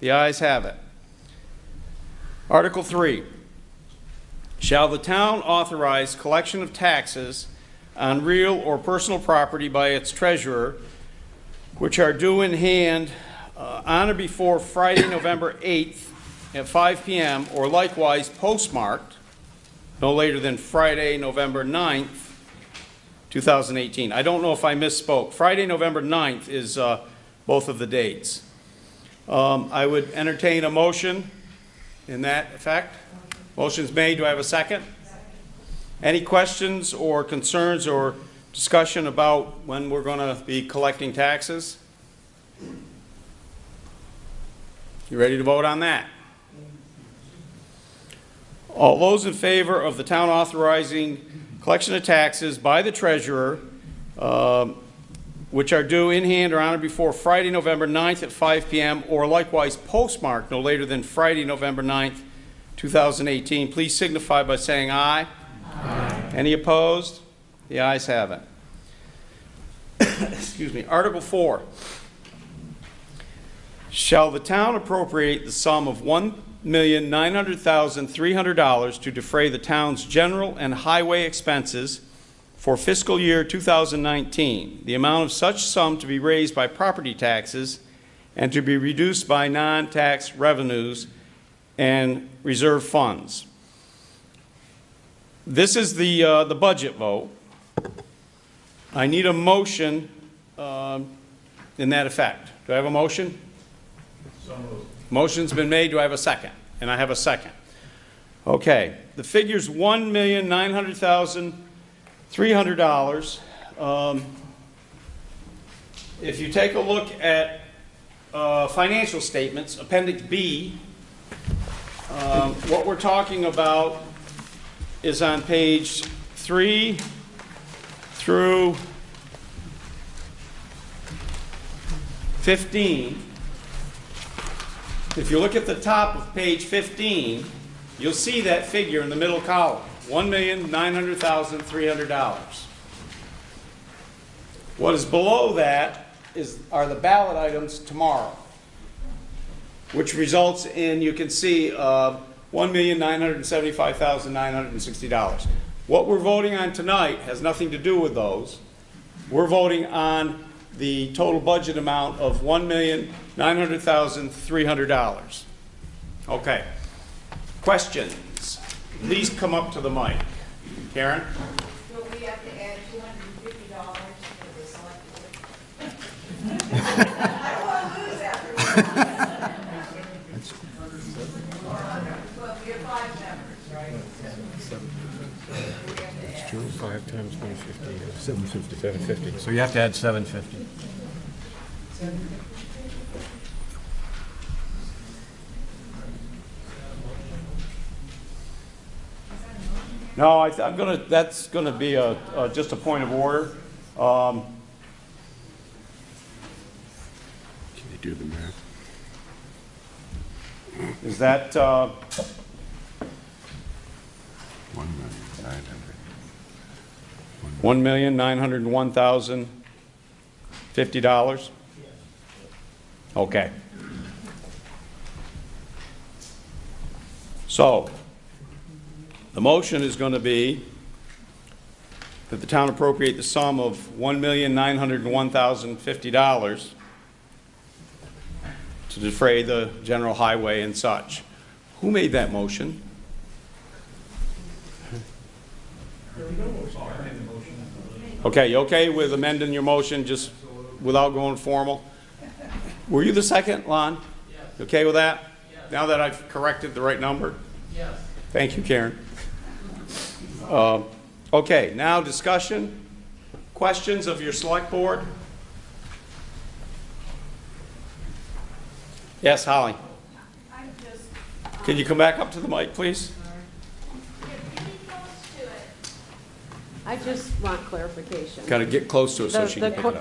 The ayes have it. Article 3. Shall the town authorize collection of taxes on real or personal property by its treasurer, which are due in hand on or before Friday, November 8th at 5 p.m., or likewise postmarked no later than Friday, November 9th, 2018. I don't know if I misspoke. Friday, November 9th is both of the dates. I would entertain a motion in that effect. Motion's made. Do I have a second? Any questions or concerns or discussion about when we're going to be collecting taxes? You ready to vote on that? All those in favor of the town authorizing collection of taxes by the treasurer, which are due in hand or on or before Friday, November 9th at 5 p.m., or likewise postmarked no later than Friday, November 9th, 2018, please signify by saying aye. Aye. Any opposed? The ayes have it. Excuse me. Article 4. Shall the town appropriate the sum of $1,900,300 to defray the town's general and highway expenses for fiscal year 2019, the amount of such sum to be raised by property taxes and to be reduced by non-tax revenues and reserve funds. This is the budget vote. I need a motion in that effect. Do I have a motion? So moved. Motion's been made. Do I have a second? And I have a second. Okay. The figure's $1,900,300. If you take a look at financial statements, Appendix B, what we're talking about is on page 3 through 15. If you look at the top of page 15, you'll see that figure in the middle column, $1,900,300. What is below that are the ballot items tomorrow, which results in, you can see, $1,975,960. What we're voting on tonight has nothing to do with those. We're voting on the total budget amount of $1,900,300. Okay. Questions? Please come up to the mic. Karen? Will we have to add $250 for the select board? I don't want to lose after Well, we have 5 members, right? It's true, 5 times 150 is 750. 750. So you have to add 750. No, I'm gonna. That's gonna be just a point of order. Can you do the math? Is that 1,901,050? Okay. So, the motion is going to be that the town appropriate the sum of $1,901,050 to defray the general highway and such. Who made that motion? Okay, you okay with amending your motion just without going formal? Were you the second, Lon? Yes. You okay with that? Yes. Now that I've corrected the right number? Yes. Thank you, Karen. Okay, now discussion. Questions of your select board? Yes, Holly. I'm just, Can you come back up to the mic, please? get really close to it. I just want clarification. Got to get close to it so she can pick it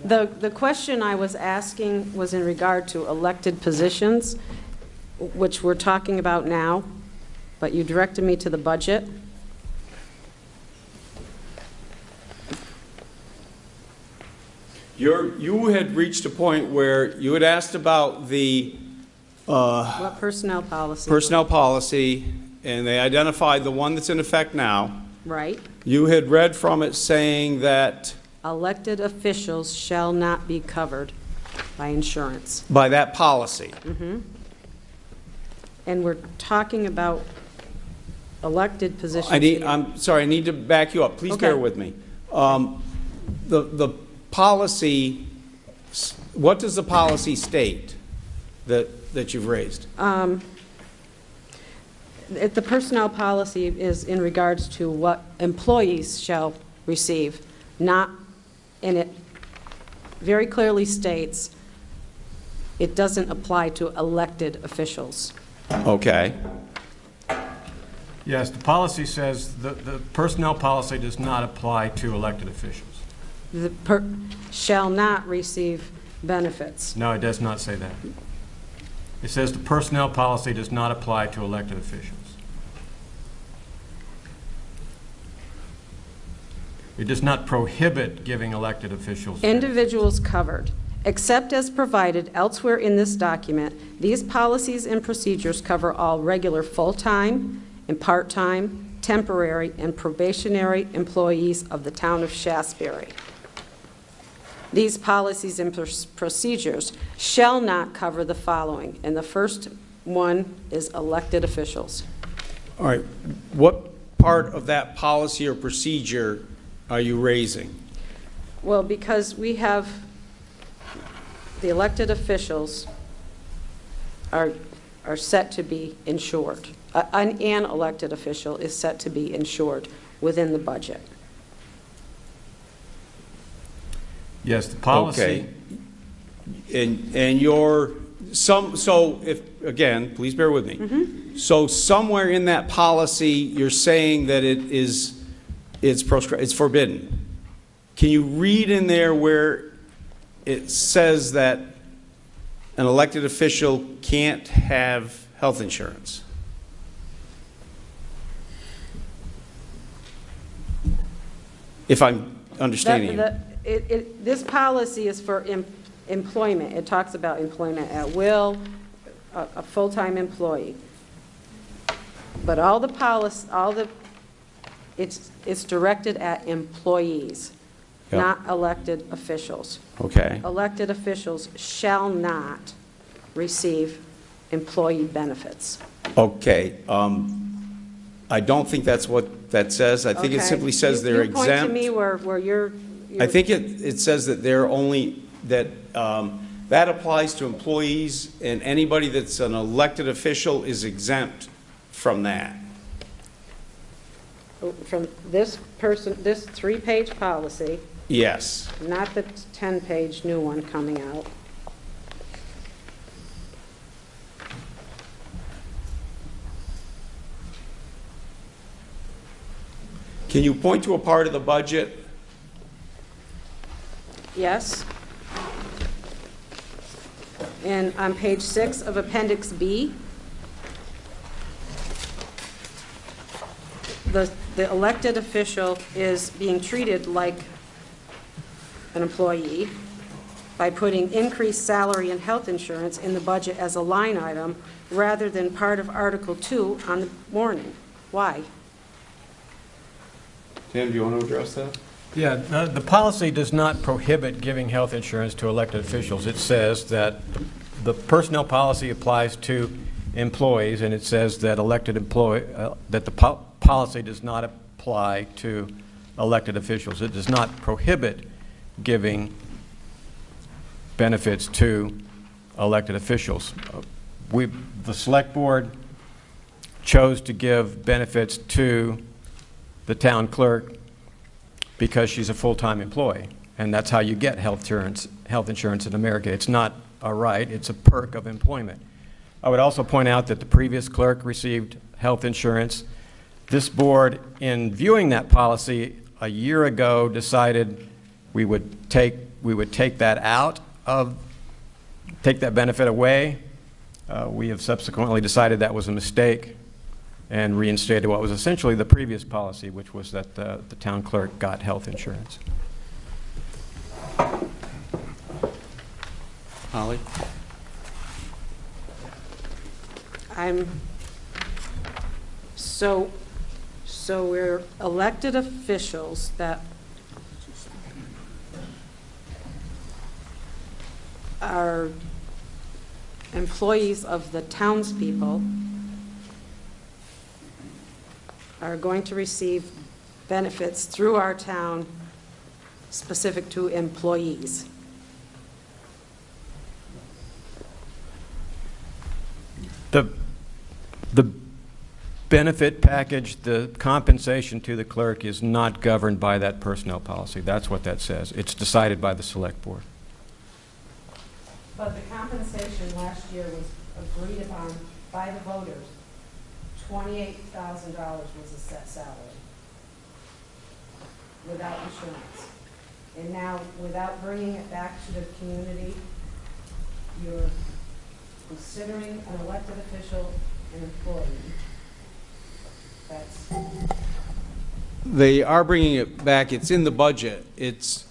up. The question I was asking was in regard to elected positions, which we're talking about now, but you directed me to the budget. You had reached a point where you had asked about the What personnel policy? personnel policy, and they identified the one that's in effect now. Right. You had read from it saying that Elected officials shall not be covered by insurance. by that policy. And we're talking about elected positions here. I'm sorry, I need to back you up. Please Okay. bear with me. The policy, what does the policy state that you've raised? The personnel policy is in regards to what employees shall receive, not, and it very clearly states it doesn't apply to elected officials. Okay. Yes, the policy says the personnel policy does not apply to elected officials. Shall not receive benefits. No, it does not say that. It says the personnel policy does not apply to elected officials. It does not prohibit giving elected officials. Individuals covered. Except as provided elsewhere in this document, these policies and procedures cover all regular full-time and part-time, temporary, and probationary employees of the town of Shaftsbury. These policies and procedures shall not cover the following, and the first one is elected officials. All right, what part of that policy or procedure are you raising? Well, because we have the elected officials are set to be insured. An elected official is set to be insured within the budget. Yes, the policy. Okay. And so if, again, please bear with me. Mm-hmm. So somewhere in that policy, you're saying that it's forbidden. Can you read in there where it says that an elected official can't have health insurance? If I'm understanding you. This policy is for employment. It talks about employment at will, a full-time employee. But all the policy, it's directed at employees, Yep. not elected officials. Okay. Elected officials shall not receive employee benefits. Okay. I don't think that's what that says. I think it Okay. simply says they're You point exempt. to me where you're I think it says that they're only, that applies to employees, and anybody that's an elected official is exempt from that. from this person, this 3-page policy, Yes. not the 10-page new one coming out. Can you point to a part of the budget? Yes. And on page 6 of Appendix B, the elected official is being treated like an employee by putting increased salary and health insurance in the budget as a line item rather than part of Article 2 on the warning. Why? Tim, do you want to address that? Yeah, the policy does not prohibit giving health insurance to elected officials. It says that the personnel policy applies to employees, and it says that that the policy does not apply to elected officials. It does not prohibit giving benefits to elected officials. The Select Board chose to give benefits to the town clerk because she's a full-time employee, and that's how you get health insurance in America. It's not a right, it's a perk of employment. I would also point out that the previous clerk received health insurance. This board, in viewing that policy a year ago, decided we would take that out of, take that benefit away. We have subsequently decided that was a mistake and reinstated what was essentially the previous policy, which was that the town clerk got health insurance. Holly? So we're elected officials that are employees of the townspeople are going to receive benefits through our town specific to employees. The benefit package, the compensation to the clerk is not governed by that personnel policy. That's what that says. It's decided by the Select Board. But the compensation last year was agreed upon by the voters. $28,000 was a set salary without insurance. And now, without bringing it back to the community, you're considering an elected official an employee. That's They are bringing it back. It's in the budget. It's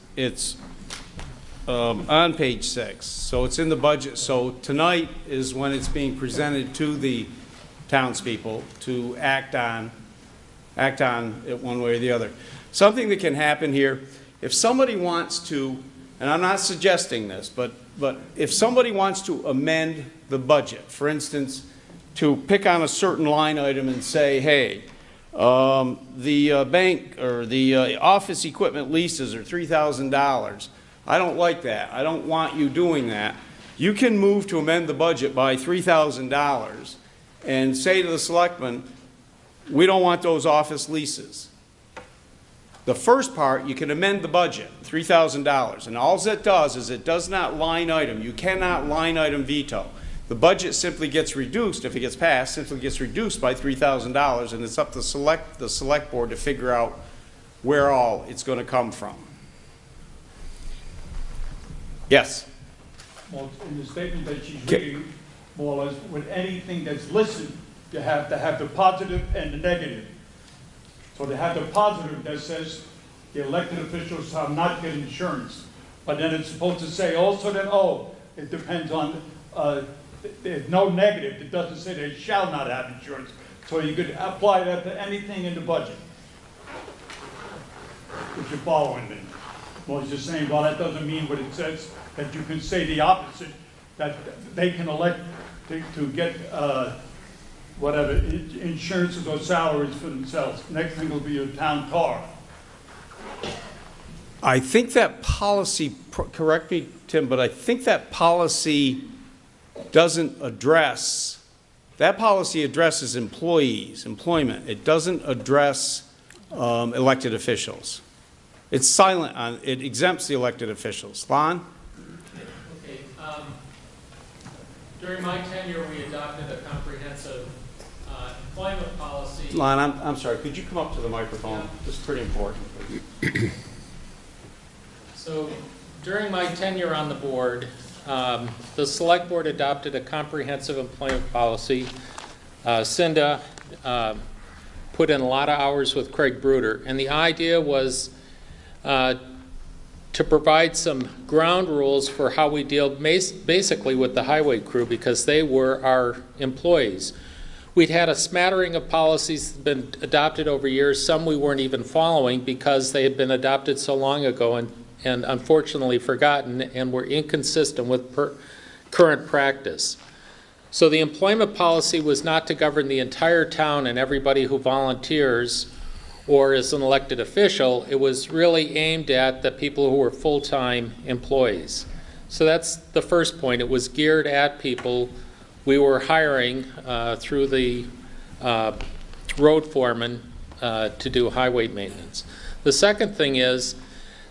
on page 6. So it's in the budget. So tonight is when it's being presented to the townspeople to act on it one way or the other. Something that can happen here, if somebody wants to, and I'm not suggesting this, but if somebody wants to amend the budget, for instance, to pick on a certain line item and say, hey, the bank or the office equipment leases are $3,000. I don't like that. I don't want you doing that. You can move to amend the budget by $3,000 and say to the selectmen, we don't want those office leases. The first part, you can amend the budget, $3,000. And all it does is it does not line item. You cannot line item veto. The budget simply gets reduced, if it gets passed, simply gets reduced by $3,000, and it's up to the select board to figure out where all it's going to come from. Yes? Well, in the statement that she's reading, more or less, with anything that's listed, you have to have the positive and the negative. So they have the positive that says the elected officials shall not get insurance. But then it's supposed to say also that, oh, it depends on, there's no negative. It doesn't say they shall not have insurance. So you could apply that to anything in the budget. If you're following me. Well, he's just saying, well, that doesn't mean what it says, that you can say the opposite, that they can elect to get whatever, insurances or salaries for themselves. Next thing will be a town car. I think that policy, correct me, Tim, but I think that policy doesn't address, that policy addresses employees, employment. It doesn't address elected officials. It's silent on, it exempts the elected officials. Lon? Okay. During my tenure, we adopted a comprehensive employment policy. Lon, I'm sorry, could you come up to the microphone? Yeah. This is pretty important. So during my tenure on the board, the select board adopted a comprehensive employment policy. Cinda put in a lot of hours with Craig Bruder, and the idea was to provide some ground rules for how we deal basically with the highway crew, because they were our employees. We'd had a smattering of policies that had been adopted over years. Some we weren't even following because they had been adopted so long ago and unfortunately forgotten and were inconsistent with current practice. So the employment policy was not to govern the entire town and everybody who volunteers or is an elected official. It was really aimed at the people who were full-time employees. So that's the first point. It was geared at people we were hiring through the road foreman to do highway maintenance. The second thing is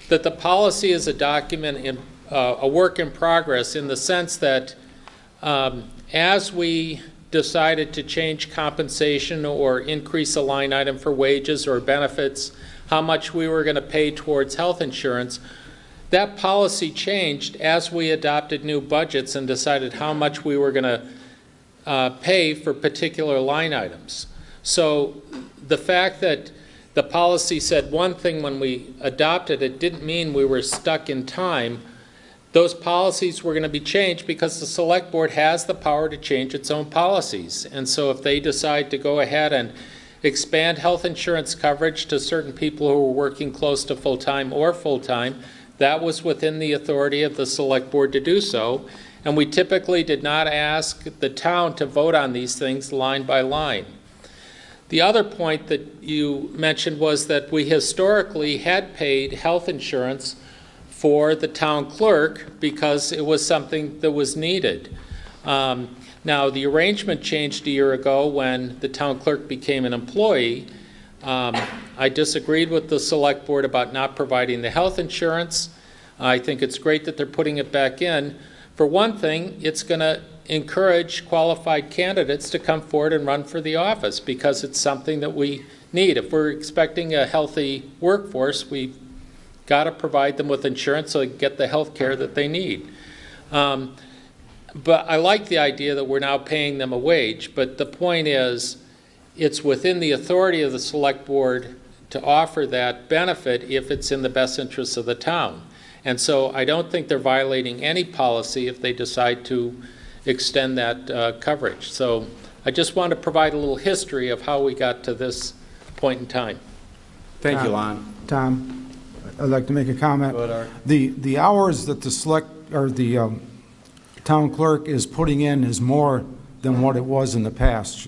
that the policy is a document, in a work in progress, in the sense that as we decided to change compensation or increase a line item for wages or benefits, how much we were going to pay towards health insurance, that policy changed as we adopted new budgets and decided how much we were going to pay for particular line items. So the fact that the policy said one thing when we adopted it didn't mean we were stuck in time. Those policies were going to be changed because the select board has the power to change its own policies. And so if they decide to go ahead and expand health insurance coverage to certain people who are working close to full-time or full-time, that was within the authority of the select board to do so. And we typically did not ask the town to vote on these things line by line. The other point that you mentioned was that we historically had paid health insurance for the town clerk because it was something that was needed. Now, the arrangement changed a year ago when the town clerk became an employee. I disagreed with the select board about not providing the health insurance. I think it's great that they're putting it back in. For one thing, it's going to encourage qualified candidates to come forward and run for the office because it's something that we need. If we're expecting a healthy workforce, we've got to provide them with insurance so they can get the health care that they need. But I like the idea that we're now paying them a wage, but the point is it's within the authority of the select board to offer that benefit if it's in the best interests of the town. And so I don't think they're violating any policy if they decide to extend that coverage. So I just want to provide a little history of how we got to this point in time. Thank you, Lon. Tom, I'd like to make a comment. Go ahead, Art. The hours that the town clerk is putting in is more than what it was in the past.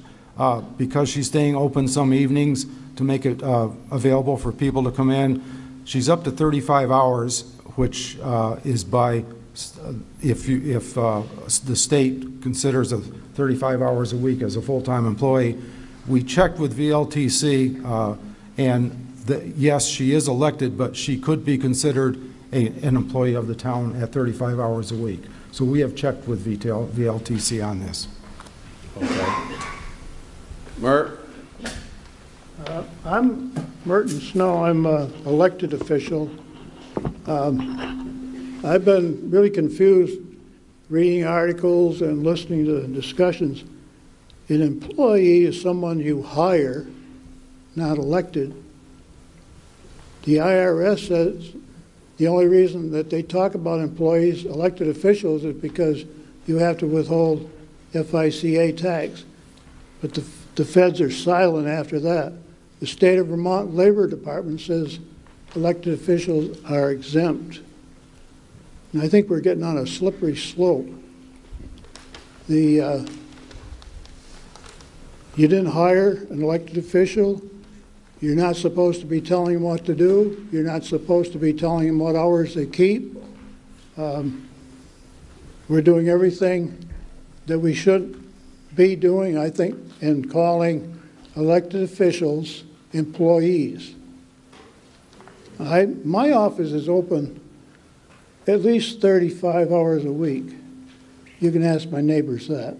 Because she's staying open some evenings to make it available for people to come in, she's up to 35 hours, which is by, if the state considers 35 hours a week as a full-time employee. We checked with VLTC, and yes, she is elected, but she could be considered an employee of the town at 35 hours a week. So we have checked with VLTC on this. Okay. Mert? I'm Merton Snow. I'm an elected official. I've been really confused reading articles and listening to discussions. An employee is someone you hire, not elected. The IRS says the only reason that they talk about employees, elected officials, is because you have to withhold FICA tax. But the feds are silent after that. The state of Vermont Labor Department says elected officials are exempt. And I think we're getting on a slippery slope. You didn't hire an elected official. You're not supposed to be telling them what to do. You're not supposed to be telling them what hours they keep. We're doing everything that we should be doing, I think, in calling elected officials employees. My office is open at least 35 hours a week. You can ask my neighbors that.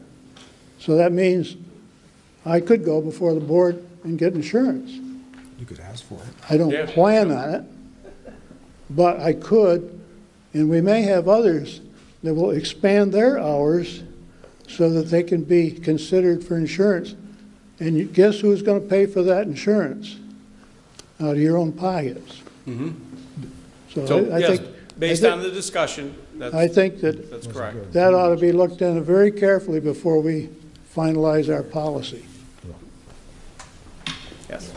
So that means I could go before the board and get insurance. You could ask for it. I don't plan on it, but I could, and we may have others that will expand their hours so that they can be considered for insurance. And guess who's going to pay for that insurance? Out of your own pockets. Mm-hmm. So I yes, think, based on the discussion, I think that's correct. that ought to be looked into very carefully before we finalize our policy. Yes.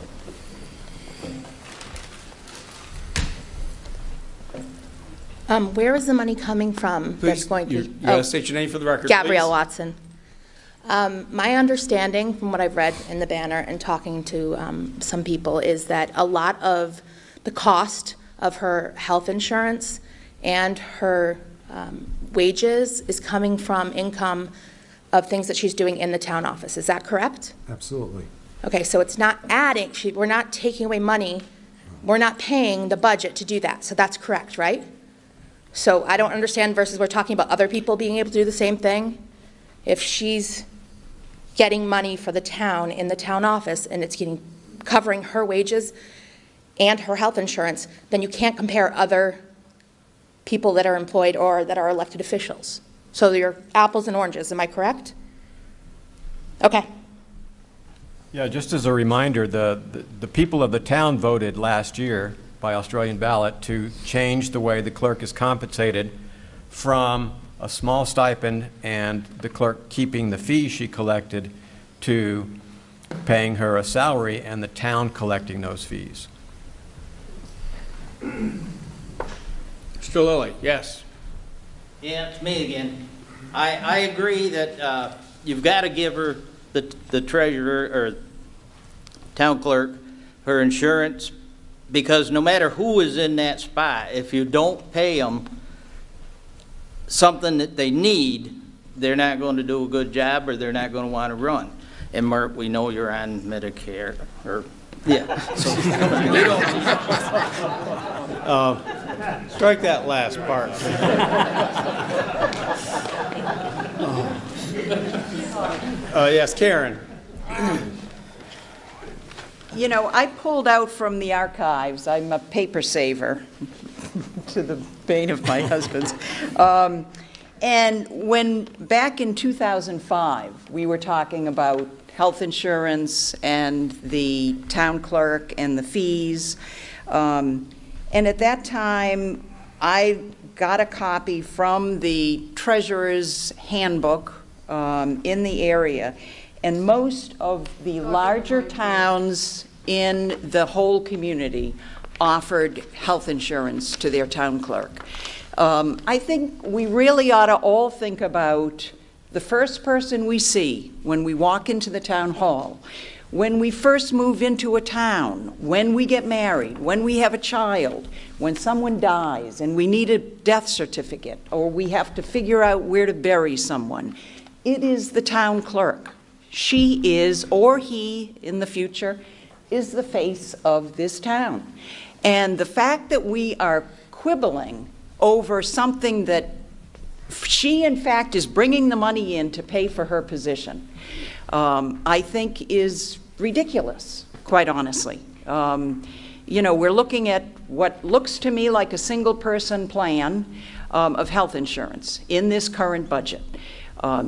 Where is the money coming from that's Please, going to you gotta state your name for the record, Gabrielle please. Watson. My understanding from what I've read in the banner and talking to some people is that a lot of the cost of her health insurance and her wages is coming from income of things that she's doing in the town office. Is that correct? Absolutely. Okay, so it's not adding, we're not taking away money, we're not paying the budget to do that, so that's correct, right? So I don't understand versus we're talking about other people being able to do the same thing. If she's getting money for the town in the town office and it's covering her wages and her health insurance, then you can't compare other people that are employed or that are elected officials. So you're apples and oranges, am I correct? Okay. Yeah, just as a reminder, the people of the town voted last year by Australian ballot to change the way the clerk is compensated from a small stipend and the clerk keeping the fee she collected to paying her a salary and the town collecting those fees. Mr. Lilly, yes. Yeah, it's me again. I agree that you've got to give her, the treasurer or town clerk, her insurance, because no matter who is in that spot, if you don't pay them something that they need, they're not going to do a good job or they're not going to want to run. And Mert, we know you're on Medicare, or yeah. So you don't. Strike that last part. Yes, Karen. You know, I pulled out from the archives. I'm a paper saver, to the bane of my husband's. And when back in 2005, we were talking about health insurance and the town clerk and the fees. And at that time, I got a copy from the treasurer's handbook in the area, and most of the larger towns in the whole community offered health insurance to their town clerk. I think we really ought to all think about the first person we see when we walk into the town hall, when we first move into a town, when we get married, when we have a child, when someone dies and we need a death certificate, or we have to figure out where to bury someone. It is the town clerk. She is, or he in the future, is the face of this town. And the fact that we are quibbling over something that she, in fact, is bringing the money in to pay for her position, I think is ridiculous, quite honestly. You know, we're looking at what looks to me like a single-person plan of health insurance in this current budget.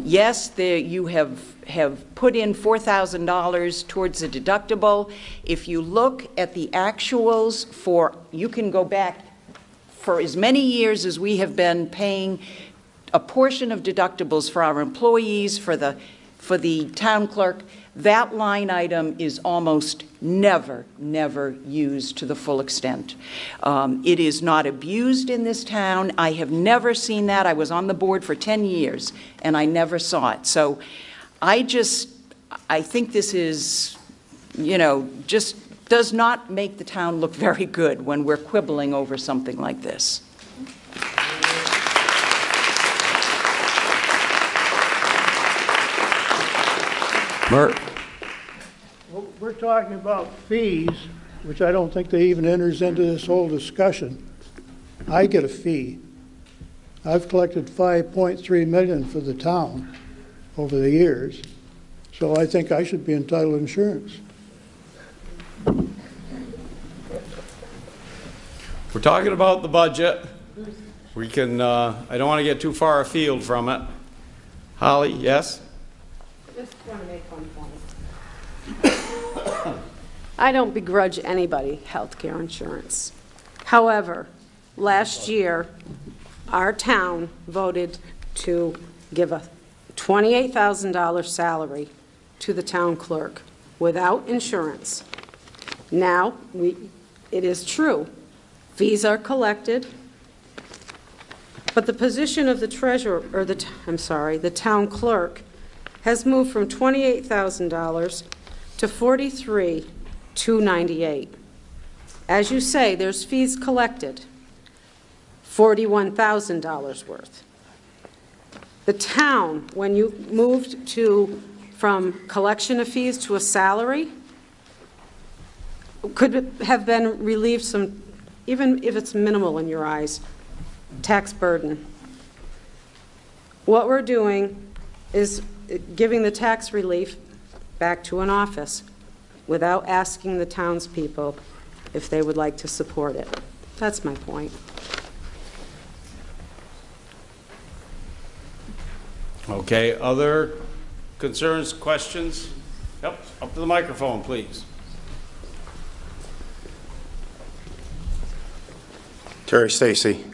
Yes, you have put in $4,000 towards a deductible. If you look at the actuals for, you can go back for as many years as we have been paying a portion of deductibles for our employees, for the town clerk, that line item is almost never used to the full extent. It is not abused in this town. I have never seen that. I was on the board for 10 years, and I never saw it. So I think this is, you know, just does not make the town look very good when we're quibbling over something like this. Bert. Well, we're talking about fees, which I don't think they even enters into this whole discussion. I get a fee. I've collected $5.3 million for the town over the years, so I think I should be entitled to insurance. We're talking about the budget. We can, I don't want to get too far afield from it. Holly, yes? Just want to make one point. I don't begrudge anybody health care insurance. However, last year, our town voted to give a $28,000 salary to the town clerk without insurance. Now, it is true, fees are collected, but the position of the treasurer, or the town clerk, has moved from $28,000 to $43,298. As you say, there's fees collected, $41,000 worth. The town, when you moved from collection of fees to a salary, could have been relieved some, even if it's minimal in your eyes, tax burden. What we're doing is giving the tax relief back to an office without asking the townspeople if they would like to support it. That's my point. Okay, other concerns, questions? Yep, up to the microphone, please. Terry Stacy.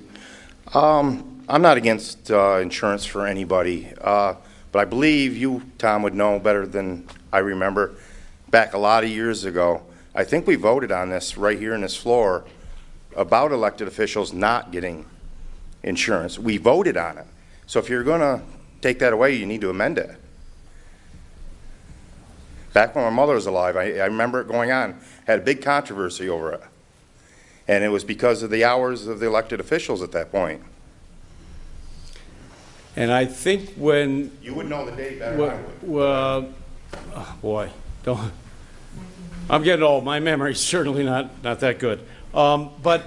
I'm not against insurance for anybody, but I believe you, Tom, would know better than I remember. Back a lot of years ago, I think we voted on this right here in this floor about elected officials not getting insurance. We voted on it. So if you're going to take that away, you need to amend it. Back when my mother was alive, I remember it going on, had a big controversy over it. And it was because of the hours of the elected officials at that point. And I think when... You would know the date better than I would. Oh boy, don't... I'm getting old. My memory's certainly not that good. But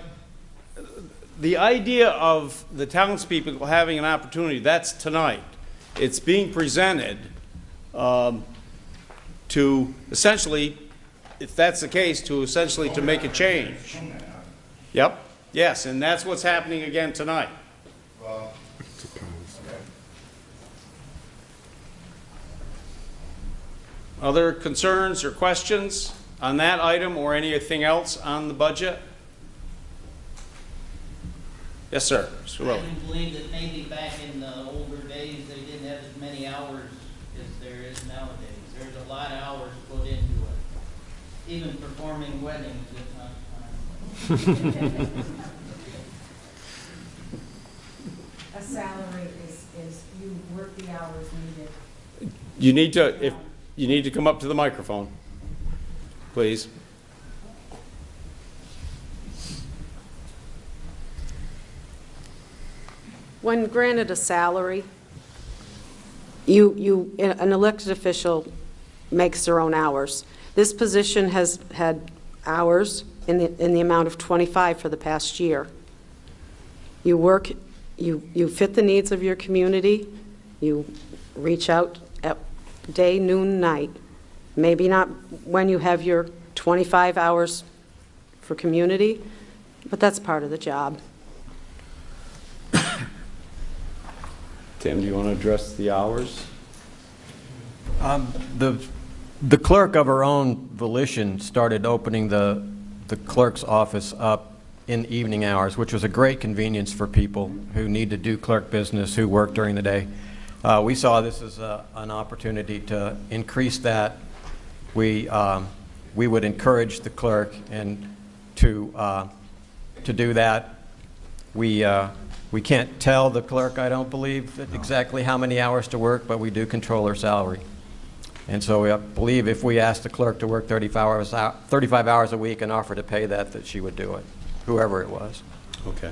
the idea of the townspeople having an opportunity, that's tonight. It's being presented to essentially, if that's the case, to make a change. Yep. Yes, and that's what's happening again tonight. Other concerns or questions on that item or anything else on the budget? Yes, sir. Mr. I Lilly. do believe that maybe back in the older days, they didn't have as many hours as there is nowadays. There's a lot of hours put into it, even performing weddings at times. A salary is you work the hours needed. You need to come up to the microphone, please. When granted a salary, an elected official makes their own hours. This position has had hours in the amount of 25 for the past year. You work, you fit the needs of your community, you reach out at day, noon, night. Maybe not when you have your 25 hours for community, but that's part of the job. Tim, do you want to address the hours? The clerk of her own volition started opening the clerk's office up in evening hours, which was a great convenience for people who need to do clerk business, who work during the day. We saw this as an opportunity to increase that. We would encourage the clerk and to do that. We can't tell the clerk, I don't believe, exactly how many hours to work, but we do control her salary. And so I believe if we asked the clerk to work 35 hours a week and offer to pay that she would do it, whoever it was. Okay.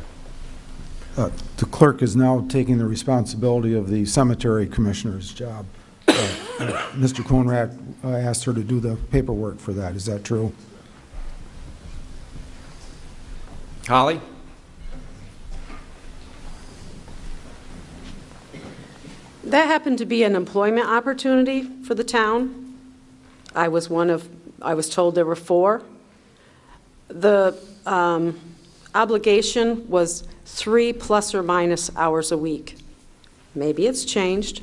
The clerk is now taking the responsibility of the cemetery commissioner's job. Mr. Conrad asked her to do the paperwork for that. Is that true? Holly? That happened to be an employment opportunity for the town. I was told there were 4. The obligation was 3 plus or minus hours a week. Maybe it's changed,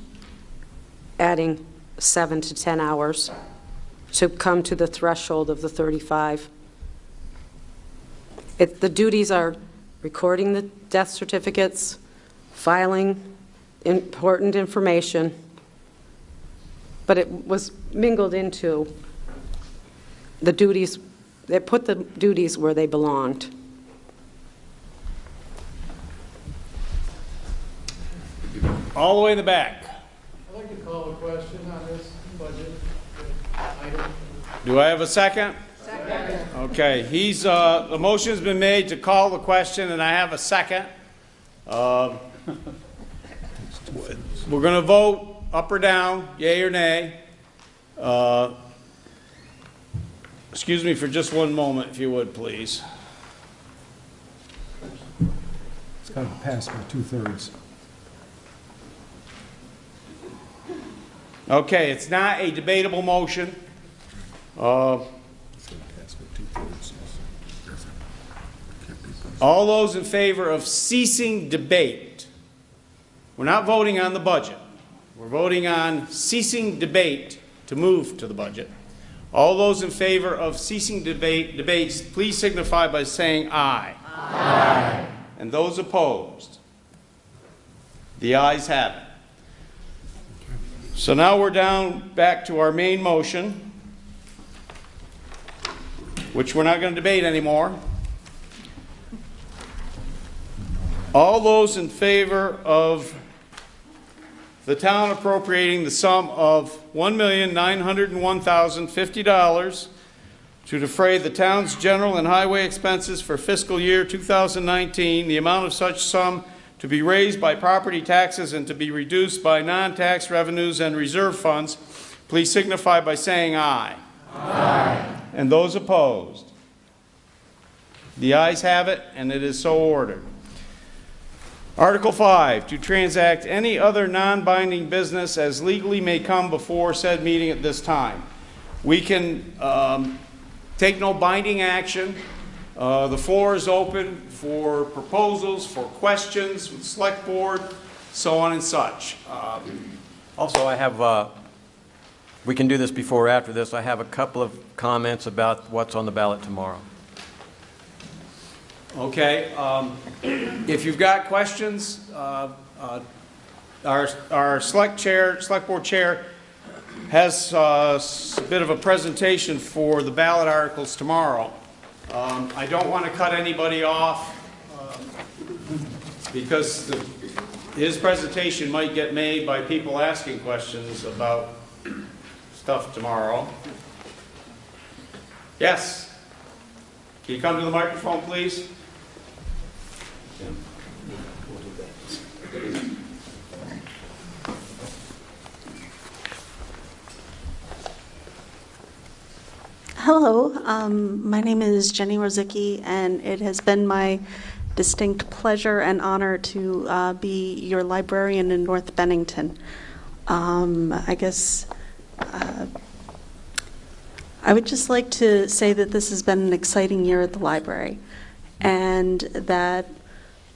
adding 7 to 10 hours to come to the threshold of the 35. The duties are recording the death certificates, filing important information, but it was mingled into the duties. They put the duties where they belonged. All the way in the back. I'd like to call a question on this budget item. Do I have a second? Second. Okay, the motion's been made to call the question, and I have a second. We're going to vote up or down, yay or nay. Excuse me for just one moment, if you would, please. It's got to pass by 2/3. Okay, it's not a debatable motion. All those in favor of ceasing debate. We're not voting on the budget. We're voting on ceasing debate to move to the budget. All those in favor of ceasing debates, please signify by saying aye. Aye. And those opposed? The ayes have it. So now we're down back to our main motion, which we're not going to debate anymore. All those in favor of the town appropriating the sum of $1,901,050 to defray the town's general and highway expenses for fiscal year 2019, the amount of such sum to be raised by property taxes and to be reduced by non-tax revenues and reserve funds, please signify by saying aye. Aye. And those opposed? The ayes have it, and it is so ordered. Article 5, to transact any other non-binding business as legally may come before said meeting at this time. We can take no binding action. The floor is open for proposals, for questions with the select board, so on and such. Also, I have we can do this before or after this. I have a couple of comments about what's on the ballot tomorrow. Okay. If you've got questions, our select board chair has a bit of a presentation for the ballot articles tomorrow. I don't want to cut anybody off because his presentation might get made by people asking questions about stuff tomorrow. Yes? Can you come to the microphone, please? Hello, my name is Jenny Rozicki, and it has been my distinct pleasure and honor to be your librarian in North Bennington. I guess I would just like to say that this has been an exciting year at the library, and that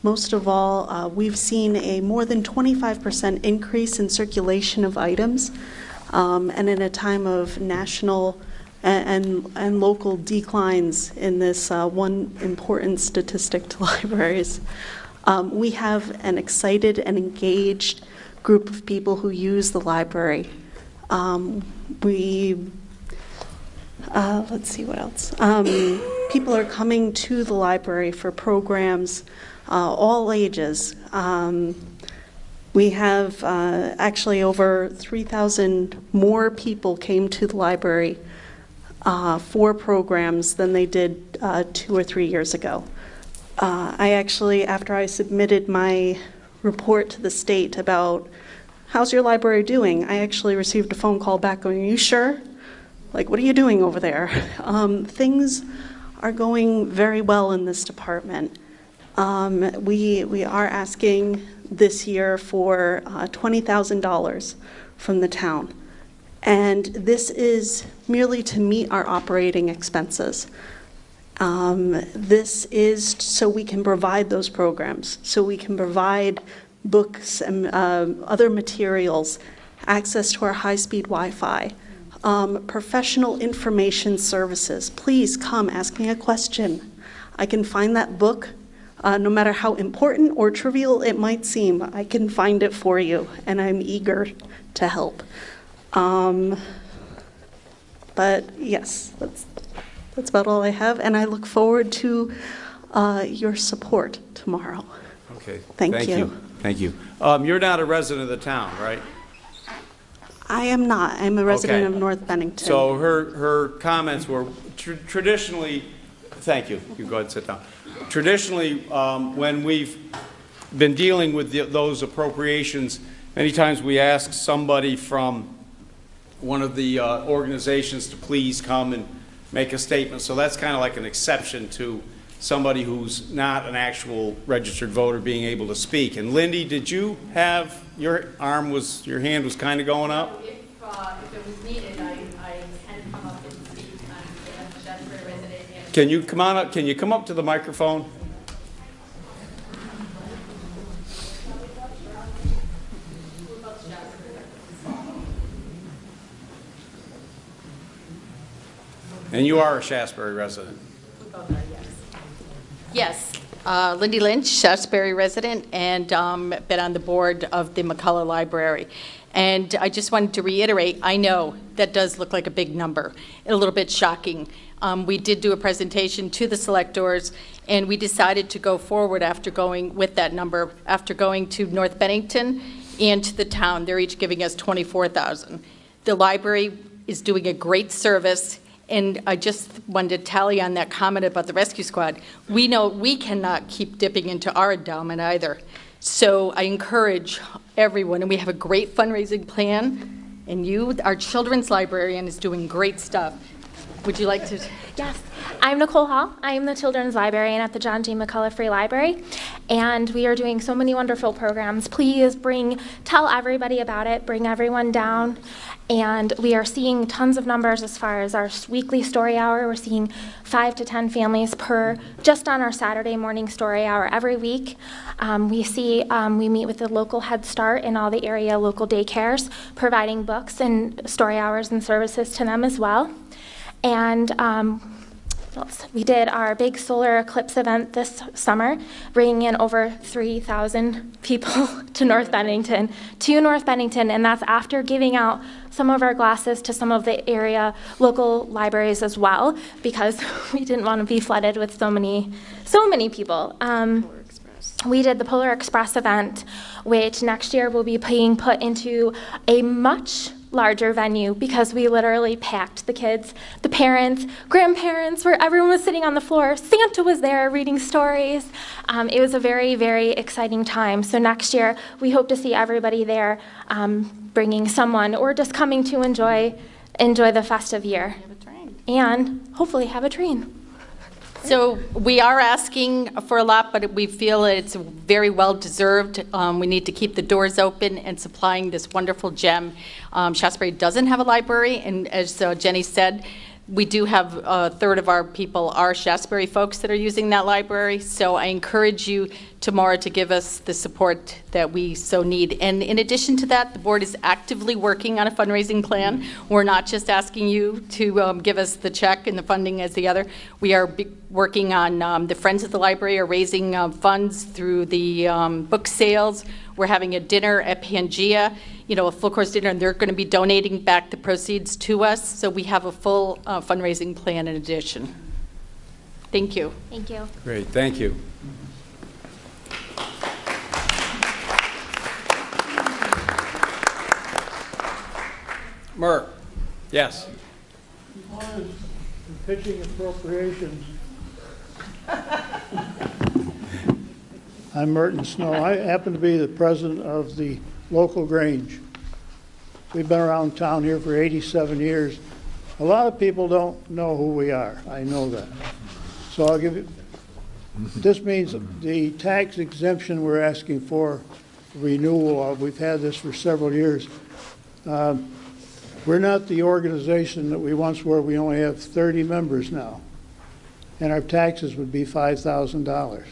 most of all, we've seen a more than 25% increase in circulation of items, and in a time of national and local declines in this one important statistic to libraries. We have an excited and engaged group of people who use the library. Let's see what else. People are coming to the library for programs, all ages. We have actually over 3,000 more people came to the library for programs than they did 2 or 3 years ago. I actually, after I submitted my report to the state about how's your library doing, I actually received a phone call back going, are you sure? Like, what are you doing over there? Things are going very well in this department. We are asking this year for $20,000 from the town. And this is merely to meet our operating expenses. This is so we can provide those programs, so we can provide books and other materials, access to our high-speed Wi-Fi, professional information services. Please come, ask me a question. I can find that book, no matter how important or trivial it might seem. I can find it for you, and I'm eager to help. But yes, that's about all I have, and I look forward to your support tomorrow. Okay. Thank you. Thank you. You're not a resident of the town, right? I am not. I'm a resident Okay. of North Bennington. So her comments were traditionally, thank you. You go ahead and sit down. Traditionally, when we've been dealing with those appropriations, many times we ask somebody from one of the organizations to please come and make a statement. So that's kind of like an exception to somebody who's not an actual registered voter being able to speak. And Lindy, did you have, your hand was kind of going up? If it was needed, I can come up and speak. I'm a Shaftsbury resident. Can you come on up? Can you come up to the microphone? And you are a Shaftsbury resident. Yes, Lindy Lynch, Shaftsbury resident, and been on the board of the McCullough Library. And I just wanted to reiterate, I know that does look like a big number, a little bit shocking. We did do a presentation to the selectors, and we decided to go forward after going with that number, after going to North Bennington and to the town. They're each giving us $24,000. The library is doing a great service. And I just wanted to tally on that comment about the rescue squad. We know we cannot keep dipping into our endowment either. So I encourage everyone, and we have a great fundraising plan, and you, our children's librarian, is doing great stuff. Would you like to? Yes, I'm Nicole Hall. I am the Children's Librarian at the John G. McCullough Free Library, and we are doing so many wonderful programs. Please tell everybody about it, bring everyone down, and we are seeing tons of numbers as far as our weekly story hour. We're seeing 5 to 10 families just on our Saturday morning story hour every week. We meet with the local Head Start and all the area local daycares, providing books and story hours and services to them as well. And we did our big solar eclipse event this summer, bringing in over 3,000 people to North Bennington, and that's after giving out some of our glasses to some of the area local libraries as well, because we didn't want to be flooded with so many people. We did the Polar Express event, which next year will be being put into a much larger venue, because we literally packed the kids, the parents, grandparents, where everyone was sitting on the floor. Santa was there reading stories. It was a very, very exciting time. So next year, we hope to see everybody there, bringing someone or just coming to enjoy the festive year. And hopefully have a train. So we are asking for a lot, but we feel it's very well deserved. We need to keep the doors open and supplying this wonderful gem. Shaftsbury doesn't have a library, and as Jenny said, we do have a third of our people are Shaftsbury folks that are using that library. So I encourage you tomorrow to give us the support that we so need. And in addition to that, the board is actively working on a fundraising plan. We're not just asking you to give us the check and the funding as the other. We are working on the Friends of the Library are raising funds through the book sales. We're having a dinner at Pangea, a full course dinner, and they're going to be donating back the proceeds to us. So we have a full fundraising plan in addition. Thank you. Thank you. Great, thank you. Merck, yes. As far as pitching appropriations, I'm Merton Snow. I happen to be the president of the local Grange. We've been around town here for 87 years. A lot of people don't know who we are. I know that. So I'll give you, this means the tax exemption we're asking for renewal of. We've had this for several years. We're not the organization that we once were. We only have 30 members now, and our taxes would be $5,000.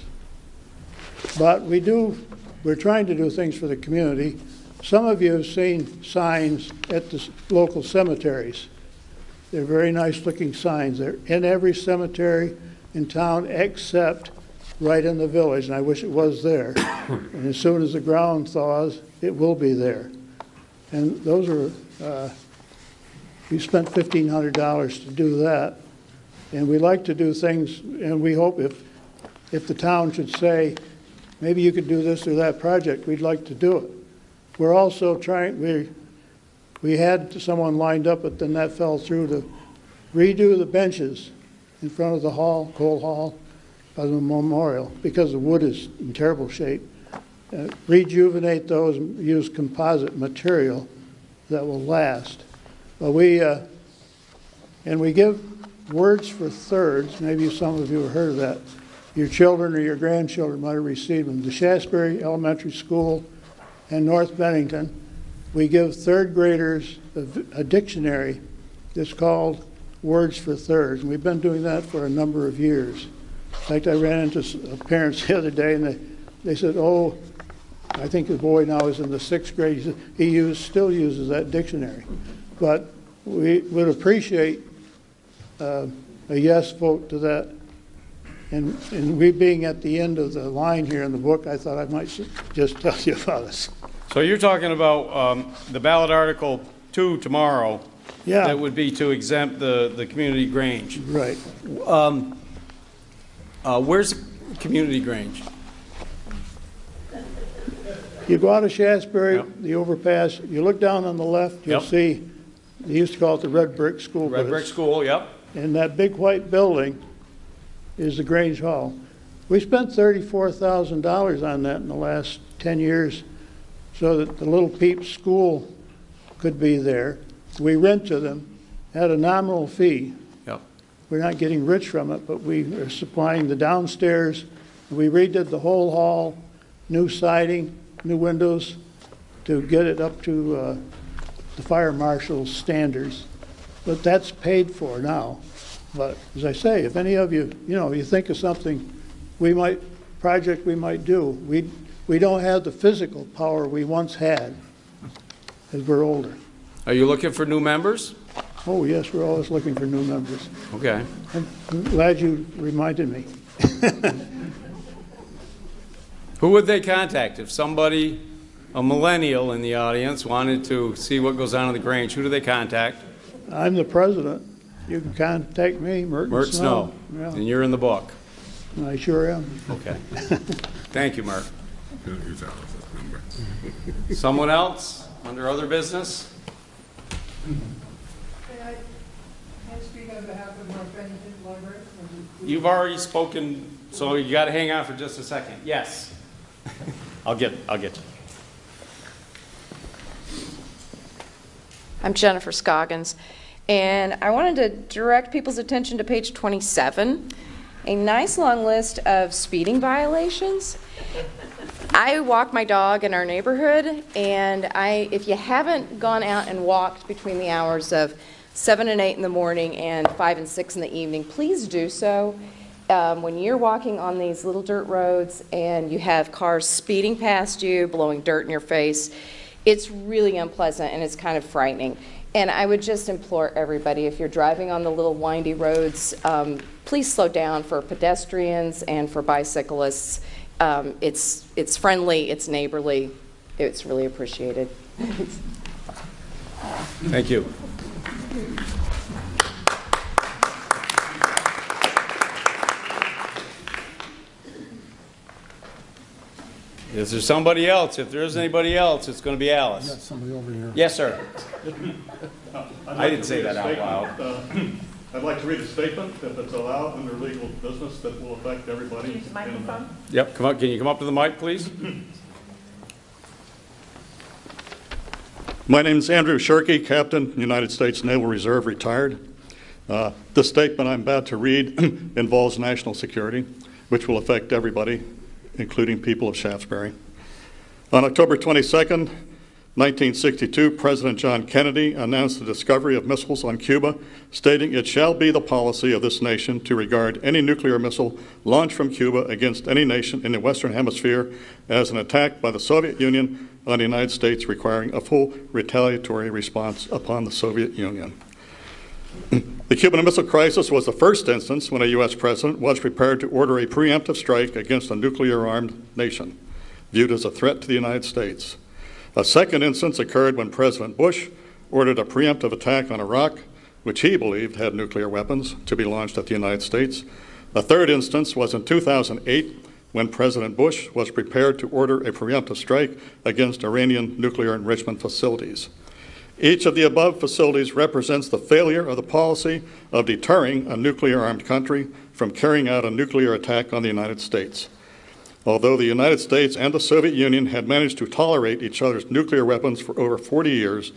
But we're trying to do things for the community. Some of you have seen signs at the local cemeteries. They're very nice looking signs. They're in every cemetery in town except right in the village, and I wish it was there. And as soon as the ground thaws, it will be there. And those are, we spent $1,500 to do that. And we like to do things, and we hope if the town should say, maybe you could do this or that project, we'd like to do it. We're also trying, we had someone lined up, but then that fell through, to redo the benches in front of the hall, Cole Hall, by the memorial, because the wood is in terrible shape. Rejuvenate those and use composite material that will last. But and we give words for thirds. Maybe some of you have heard of that. Your children or your grandchildren might have received them. The Shaftsbury Elementary School and North Bennington, we give third graders a dictionary that's called Words for Thirds. And we've been doing that for a number of years. In fact, I ran into parents the other day, and they said, oh, I think the boy now is in the 6th grade. He still uses that dictionary. But we would appreciate a yes vote to that. And we being at the end of the line here in the book, I thought I might just tell you about this. So you're talking about the ballot article 2 tomorrow. Yeah. That would be to exempt the community Grange. Right. Where's the community Grange? You go out of Shaftsbury, the overpass, you look down on the left, you'll see, they used to call it the Red Brick School. Red Brick School, yep. And that big white building is the Grange Hall. We spent $34,000 on that in the last 10 years so that the little peep school could be there. We rent to them at a nominal fee. Yep. we're not getting rich from it, but we are supplying the downstairs. We redid the whole hall, new siding, new windows to get it up to the fire marshal's standards. But that's paid for now. But as I say, if any of you, you think of something project we might do, we don't have the physical power we once had as we're older. Are you looking for new members? Oh, yes, we're always looking for new members. Okay. I'm glad you reminded me. Who would they contact if somebody, a millennial in the audience, wanted to see what goes on in the Grange? Who do they contact? I'm the president. You can contact me, Mert Snow. Yeah. And you're in the book. I sure am. Okay. Thank you, Mert. Someone else under other business? Can I speak on behalf of North Bennington Library? You've already spoken, so you got to hang on for just a second. Yes. I'll get you. I'm Jennifer Scoggins, and I wanted to direct people's attention to page 27, a nice long list of speeding violations. I walk my dog in our neighborhood, and if you haven't gone out and walked between the hours of 7 and 8 in the morning and 5 and 6 in the evening, please do so. When you're walking on these little dirt roads and you have cars speeding past you, blowing dirt in your face, it's really unpleasant and it's kind of frightening. And I would just implore everybody, if you're driving on the little windy roads, please slow down for pedestrians and for bicyclists. It's friendly, it's neighborly, it's really appreciated. Thank you. Is there somebody else? If there is anybody else, it's going to be Alice. Got somebody over here. Yes, sir. I didn't say that out loud. I'd like to read a statement, if it's allowed under legal business, that will affect everybody. Use the microphone. Yep, come up. Can you come up to the mic, please? My name is Andrew Shirkey, Captain, United States Naval Reserve, retired. The statement I'm about to read involves national security, which will affect everybody, including people of Shaftsbury. On October 22nd, 1962, President John Kennedy announced the discovery of missiles on Cuba, stating it shall be the policy of this nation to regard any nuclear missile launched from Cuba against any nation in the Western Hemisphere as an attack by the Soviet Union on the United States, requiring a full retaliatory response upon the Soviet Union. The Cuban Missile Crisis was the first instance when a U.S. president was prepared to order a preemptive strike against a nuclear-armed nation, viewed as a threat to the United States. A second instance occurred when President Bush ordered a preemptive attack on Iraq, which he believed had nuclear weapons, to be launched at the United States. A third instance was in 2008, when President Bush was prepared to order a preemptive strike against Iranian nuclear enrichment facilities. Each of the above facilities represents the failure of the policy of deterring a nuclear-armed country from carrying out a nuclear attack on the United States. Although the United States and the Soviet Union had managed to tolerate each other's nuclear weapons for over 40 years,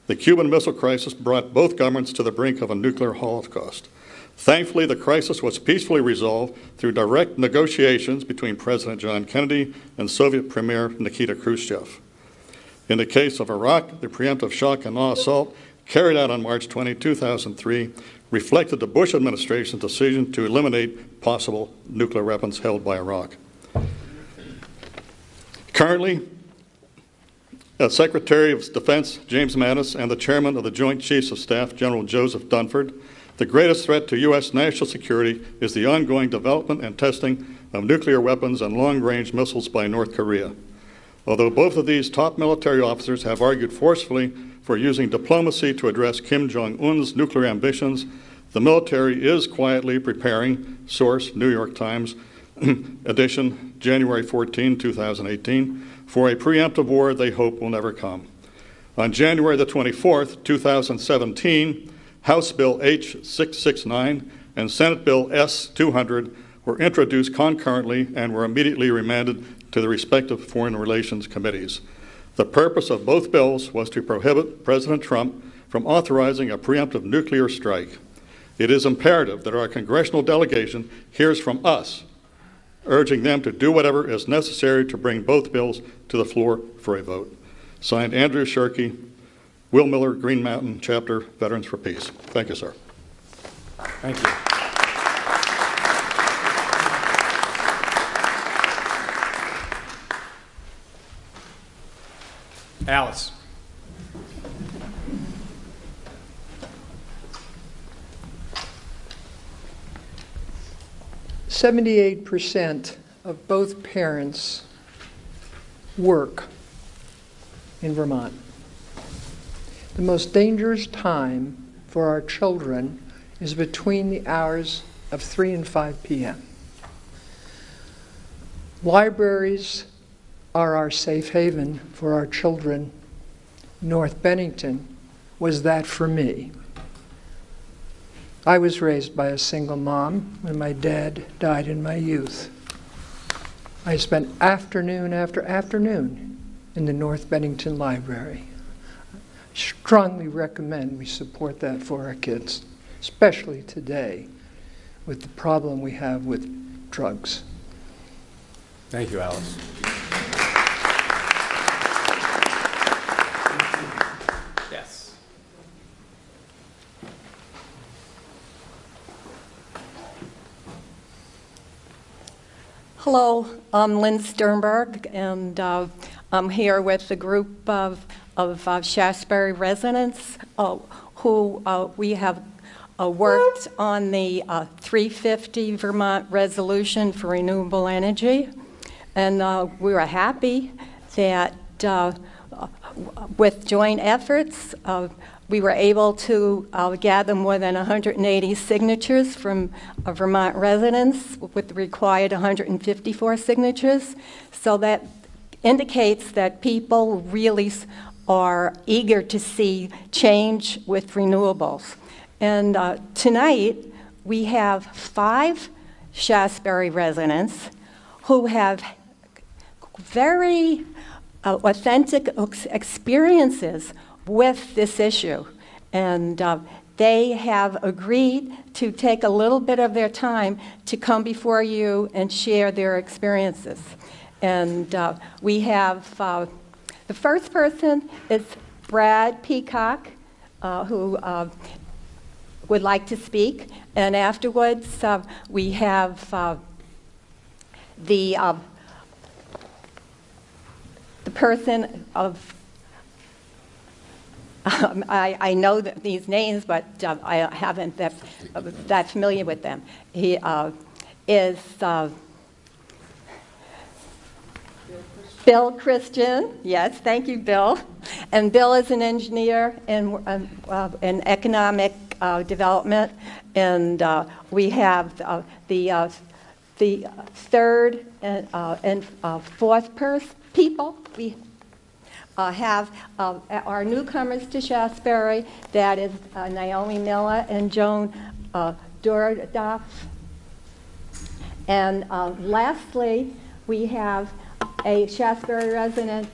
the Cuban Missile Crisis brought both governments to the brink of a nuclear holocaust. Thankfully, the crisis was peacefully resolved through direct negotiations between President John Kennedy and Soviet Premier Nikita Khrushchev. In the case of Iraq, the preemptive shock and awe assault carried out on March 20, 2003, reflected the Bush administration's decision to eliminate possible nuclear weapons held by Iraq. Currently, Secretary of Defense James Mattis and the Chairman of the Joint Chiefs of Staff, General Joseph Dunford, the greatest threat to U.S. national security is the ongoing development and testing of nuclear weapons and long-range missiles by North Korea. Although both of these top military officers have argued forcefully for using diplomacy to address Kim Jong-un's nuclear ambitions, the military is quietly preparing, source New York Times, edition January 14, 2018, for a preemptive war they hope will never come. On January the 24th, 2017, House Bill H-669 and Senate Bill S-200 were introduced concurrently and were immediately remanded to the respective Foreign Relations Committees. The purpose of both bills was to prohibit President Trump from authorizing a preemptive nuclear strike. It is imperative that our congressional delegation hears from us, urging them to do whatever is necessary to bring both bills to the floor for a vote. Signed, Andrew Shirkey, Will Miller, Green Mountain Chapter, Veterans for Peace. Thank you, sir. Thank you. Alice. %78 of both parents work in Vermont. The most dangerous time for our children is between the hours of 3 and 5 p.m. Libraries are our safe haven for our children. North Bennington was that for me. I was raised by a single mom when my dad died in my youth. I spent afternoon after afternoon in the North Bennington Library. I strongly recommend we support that for our kids, especially today with the problem we have with drugs. Thank you, Alice. Yes. Hello, I'm Lynn Sternberg, and I'm here with a group of Shaftsbury residents who we have worked on the 350 Vermont resolution for renewable energy. And we were happy that with joint efforts, we were able to gather more than 180 signatures from Vermont residents with the required 154 signatures. So that indicates that people really are eager to see change with renewables. And tonight, we have 5 Shaftsbury residents who have very authentic experiences with this issue. And they have agreed to take a little bit of their time to come before you and share their experiences. And we have, the first person is Brad Peacock, who would like to speak. And afterwards, we have the person of, I know these names, but I haven't that familiar with them. He is Bill Christian. Yes, thank you, Bill. And Bill is an engineer in economic development. And we have the third and fourth people. We have our newcomers to Shaftsbury. That is Naomi Miller and Joan Dordoff. And lastly, we have a Shaftsbury resident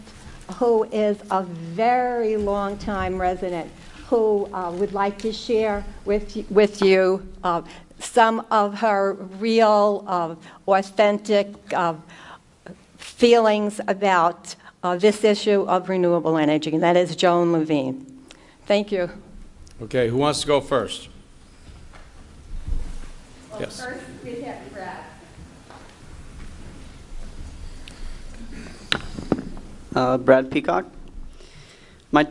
who is a very long-time resident who would like to share with you some of her real, authentic feelings about this issue of renewable energy, and that is Joan Levine. Thank you. Okay, who wants to go first? Well, yes. First, we have Brad. Brad Peacock. My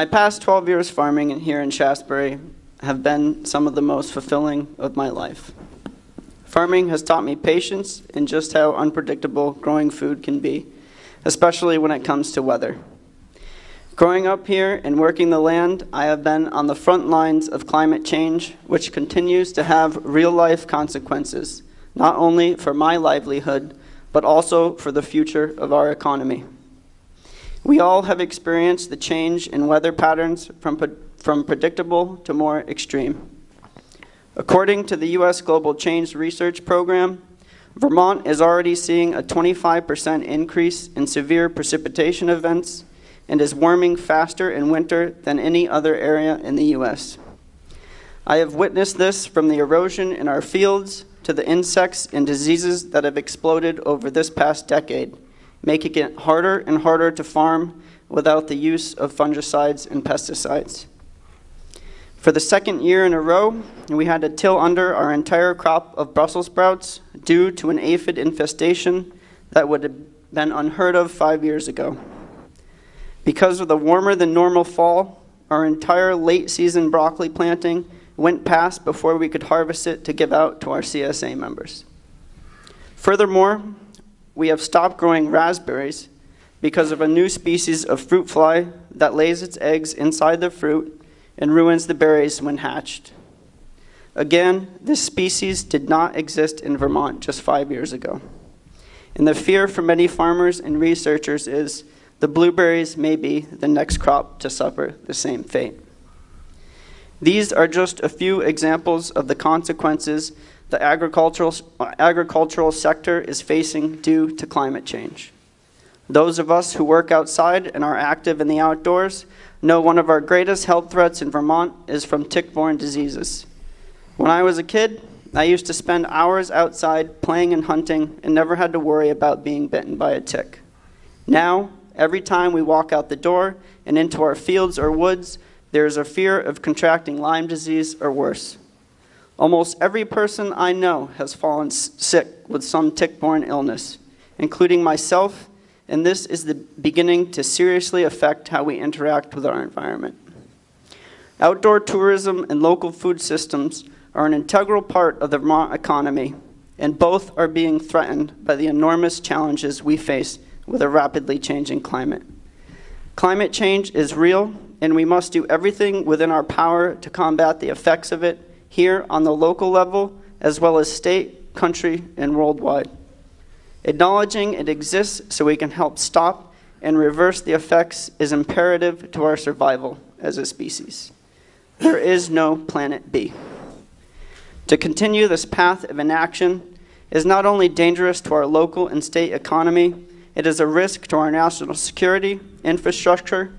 past 12 years farming here in Shaftsbury have been some of the most fulfilling of my life. Farming has taught me patience and just how unpredictable growing food can be, especially when it comes to weather. Growing up here and working the land, I have been on the front lines of climate change, which continues to have real-life consequences, not only for my livelihood, but also for the future of our economy. We all have experienced the change in weather patterns from predictable to more extreme. According to the U.S. Global Change Research Program, Vermont is already seeing a 25% increase in severe precipitation events and is warming faster in winter than any other area in the U.S. I have witnessed this from the erosion in our fields to the insects and diseases that have exploded over this past decade, making it harder and harder to farm without the use of fungicides and pesticides. For the second year in a row, we had to till under our entire crop of Brussels sprouts due to an aphid infestation that would have been unheard of 5 years ago. Because of the warmer than normal fall, our entire late season broccoli planting went past before we could harvest it to give out to our CSA members. Furthermore, we have stopped growing raspberries because of a new species of fruit fly that lays its eggs inside the fruit and ruins the berries when hatched. Again, this species did not exist in Vermont just 5 years ago. And the fear for many farmers and researchers is the blueberries may be the next crop to suffer the same fate. These are just a few examples of the consequences the agricultural sector is facing due to climate change. Those of us who work outside and are active in the outdoors know one of our greatest health threats in Vermont is from tick-borne diseases. When I was a kid, I used to spend hours outside playing and hunting and never had to worry about being bitten by a tick. Now, every time we walk out the door and into our fields or woods, there is a fear of contracting Lyme disease or worse. Almost every person I know has fallen sick with some tick-borne illness, including myself, and this is the beginning to seriously affect how we interact with our environment. Outdoor tourism and local food systems are an integral part of the Vermont economy, and both are being threatened by the enormous challenges we face with a rapidly changing climate. Climate change is real, and we must do everything within our power to combat the effects of it here on the local level, as well as state, country, and worldwide. Acknowledging it exists so we can help stop and reverse the effects is imperative to our survival as a species. There is no planet B. To continue this path of inaction is not only dangerous to our local and state economy, it is a risk to our national security, infrastructure,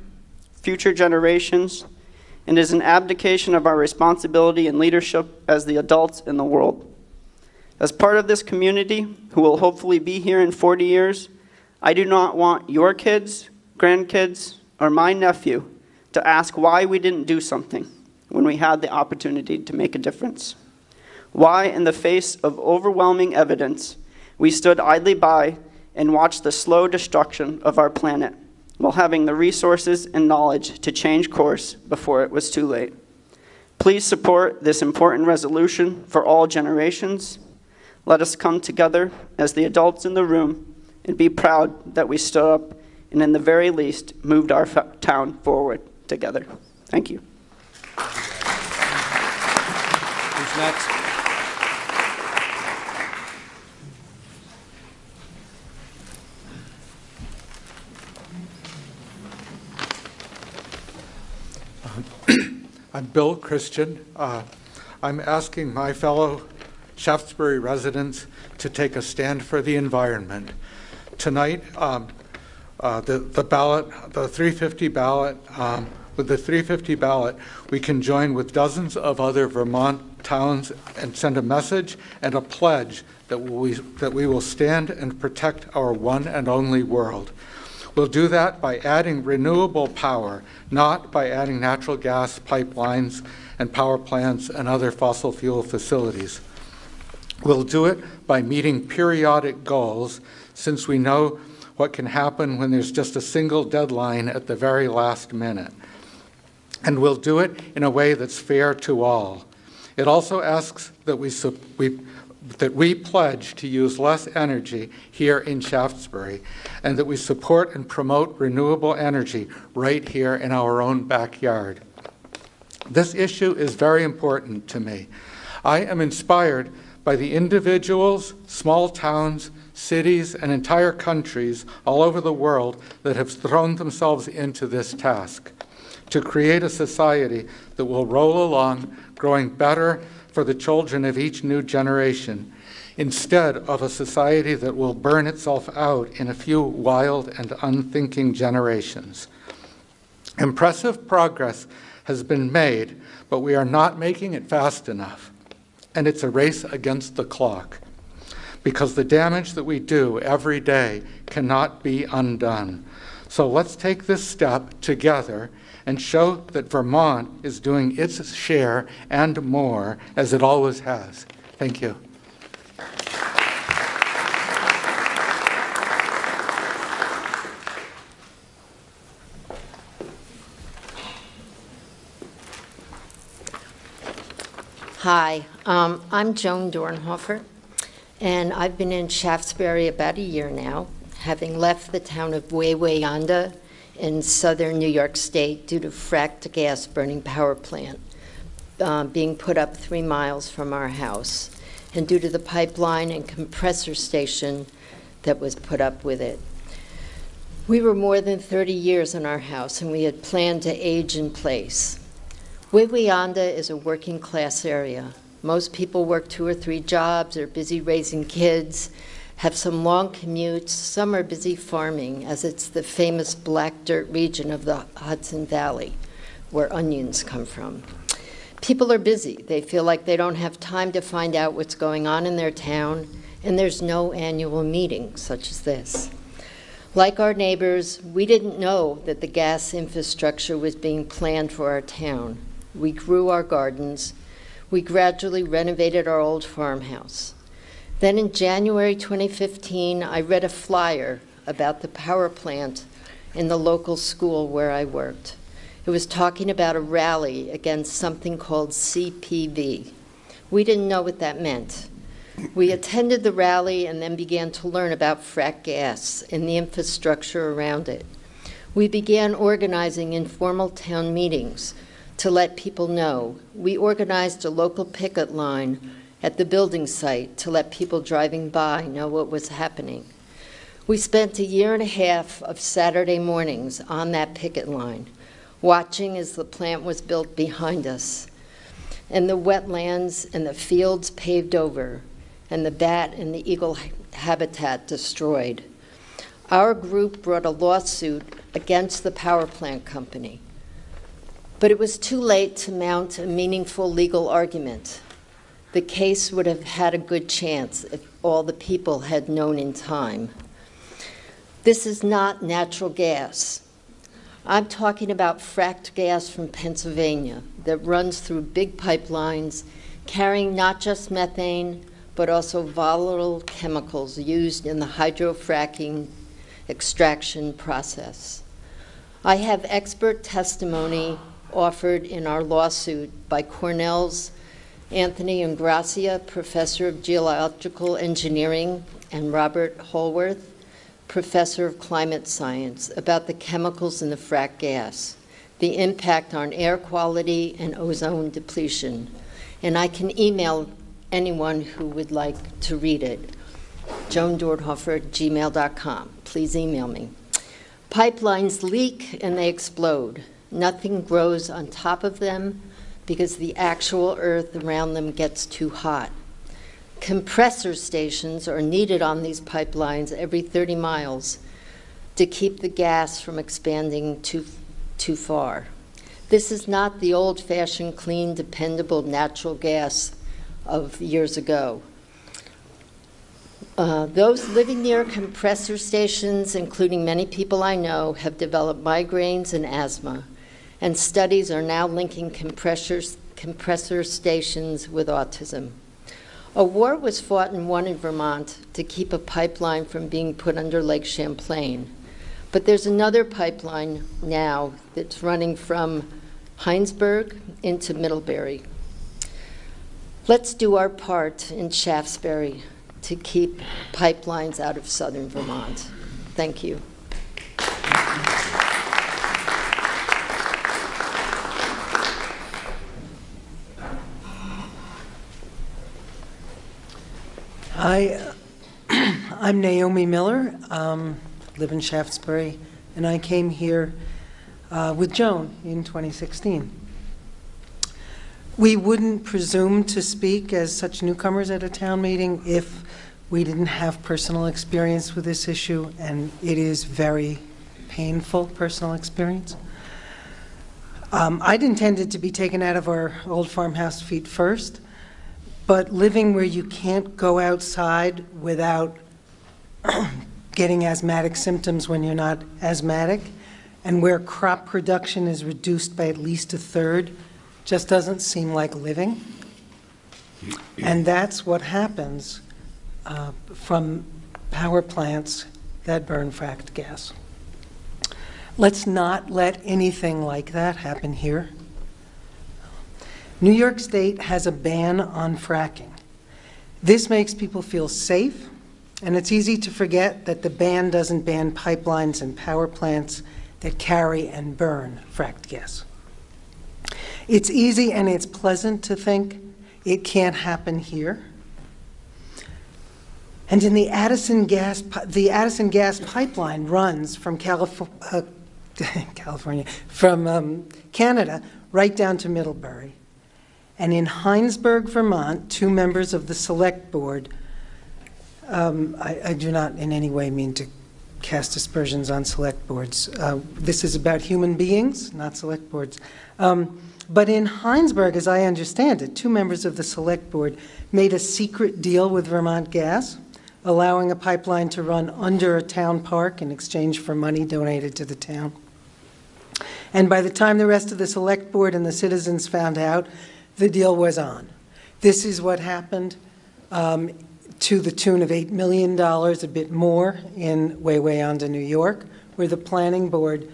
future generations, and is an abdication of our responsibility and leadership as the adults in the world. As part of this community, who will hopefully be here in 40 years, I do not want your kids, grandkids, or my nephew to ask why we didn't do something when we had the opportunity to make a difference. Why, in the face of overwhelming evidence, we stood idly by and watched the slow destruction of our planet while having the resources and knowledge to change course before it was too late. Please support this important resolution for all generations. Let us come together as the adults in the room and be proud that we stood up and, in the very least, moved our town forward together. Thank you. Who's next? I'm Bill Christian. I'm asking my fellow Shaftsbury residents to take a stand for the environment. Tonight, the ballot, the 350 ballot, with the 350 ballot, we can join with dozens of other Vermont towns and send a message and a pledge that we will stand and protect our one and only world. We'll do that by adding renewable power, not by adding natural gas pipelines and power plants and other fossil fuel facilities. We'll do it by meeting periodic goals, since we know what can happen when there's just a single deadline at the very last minute. And we'll do it in a way that's fair to all. It also asks that we pledge to use less energy here in Shaftsbury, and that we support and promote renewable energy right here in our own backyard. This issue is very important to me. I am inspired by the individuals, small towns, cities, and entire countries all over the world that have thrown themselves into this task to create a society that will roll along, growing better for the children of each new generation, instead of a society that will burn itself out in a few wild and unthinking generations. Impressive progress has been made, but we are not making it fast enough. And it's a race against the clock, because the damage that we do every day cannot be undone. So let's take this step together and show that Vermont is doing its share and more, as it always has. Thank you. Hi, I'm Joan Dornhofer, and I've been in Shaftsbury about a year now, having left the town of Wawayanda in southern New York State due to fracked gas burning power plant being put up 3 miles from our house, and due to the pipeline and compressor station that was put up with it. We were more than 30 years in our house, and we had planned to age in place. Wawayanda is a working class area. Most people work 2 or 3 jobs, are busy raising kids, have some long commutes. Some are busy farming, as it's the famous black dirt region of the Hudson Valley, where onions come from. People are busy. They feel like they don't have time to find out what's going on in their town, and there's no annual meeting such as this. Like our neighbors, we didn't know that the gas infrastructure was being planned for our town. We grew our gardens. We gradually renovated our old farmhouse. Then in January 2015, I read a flyer about the power plant in the local school where I worked. It was talking about a rally against something called CPV. We didn't know what that meant. We attended the rally and then began to learn about frack gas and the infrastructure around it. We began organizing informal town meetings to let people know. We organized a local picket line at the building site to let people driving by know what was happening. We spent a year and a half of Saturday mornings on that picket line, watching as the plant was built behind us, and the wetlands and the fields paved over, and the bat and the eagle habitat destroyed. Our group brought a lawsuit against the power plant company, but it was too late to mount a meaningful legal argument. The case would have had a good chance if all the people had known in time. This is not natural gas. I'm talking about fracked gas from Pennsylvania that runs through big pipelines, carrying not just methane, but also volatile chemicals used in the hydrofracking extraction process. I have expert testimony offered in our lawsuit by Cornell's Anthony Ingrassia, Professor of Geological Engineering, and Robert Holworth, Professor of Climate Science, about the chemicals in the frack gas, the impact on air quality and ozone depletion. And I can email anyone who would like to read it. joandornhofer@gmail.com. Please email me. Pipelines leak and they explode. Nothing grows on top of them because the actual earth around them gets too hot. Compressor stations are needed on these pipelines every 30 miles to keep the gas from expanding too far. This is not the old-fashioned, clean, dependable natural gas of years ago. Those living near compressor stations, including many people I know, have developed migraines and asthma, and studies are now linking compressor stations with autism. A war was fought and won in Vermont to keep a pipeline from being put under Lake Champlain. But there's another pipeline now that's running from Heinsberg into Middlebury. Let's do our part in Shaftsbury to keep pipelines out of southern Vermont. Thank you. I'm Naomi Miller, live in Shaftsbury, and I came here with Joan in 2016. We wouldn't presume to speak as such newcomers at a town meeting if we didn't have personal experience with this issue, and it is very painful personal experience. I'd intended to be taken out of our old farmhouse feet first, but living where you can't go outside without getting asthmatic symptoms when you're not asthmatic, and where crop production is reduced by at least a third, just doesn't seem like living. And that's what happens from power plants that burn fracked gas. Let's not let anything like that happen here. New York State has a ban on fracking. This makes people feel safe, and it's easy to forget that the ban doesn't ban pipelines and power plants that carry and burn fracked gas. It's easy and it's pleasant to think it can't happen here. And in the Addison gas pipeline runs from from Canada right down to Middlebury. And in Heinsberg, Vermont, 2 members of the select board, I do not in any way mean to cast aspersions on select boards. This is about human beings, not select boards. But in Heinsberg, as I understand it, 2 members of the select board made a secret deal with Vermont Gas, allowing a pipeline to run under a town park in exchange for money donated to the town. And by the time the rest of the select board and the citizens found out, the deal was on. This is what happened to the tune of $8 million, a bit more, in Wayanda, New York, where the planning board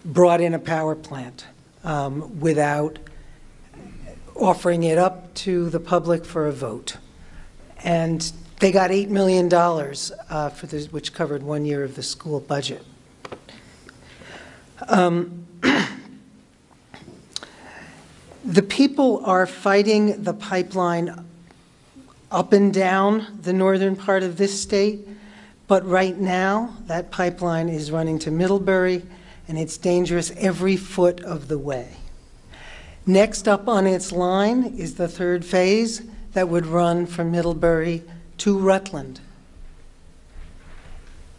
brought in a power plant without offering it up to the public for a vote. And they got $8 million, which covered 1 year of the school budget. The people are fighting the pipeline up and down the northern part of this state, but right now that pipeline is running to Middlebury, and it's dangerous every foot of the way. Next up on its line is the 3rd phase that would run from Middlebury to Rutland.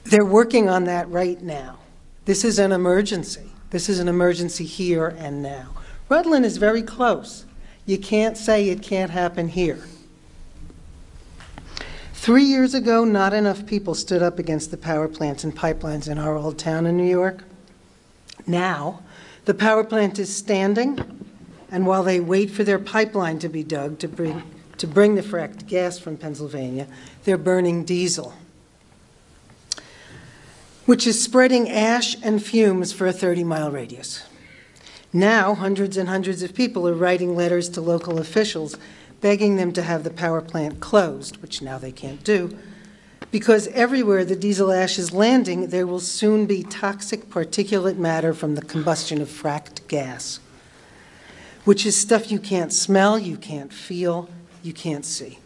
They're working on that right now. This is an emergency. This is an emergency here and now. Rutland is very close. You can't say it can't happen here. 3 years ago, not enough people stood up against the power plants and pipelines in our old town in New York. Now, the power plant is standing, and while they wait for their pipeline to be dug to bring the fracked gas from Pennsylvania, they're burning diesel, which is spreading ash and fumes for a 30-mile radius. Now, hundreds and hundreds of people are writing letters to local officials begging them to have the power plant closed, which now they can't do, because everywhere the diesel ash is landing, there will soon be toxic particulate matter from the combustion of fracked gas, which is stuff you can't smell, you can't feel, you can't see.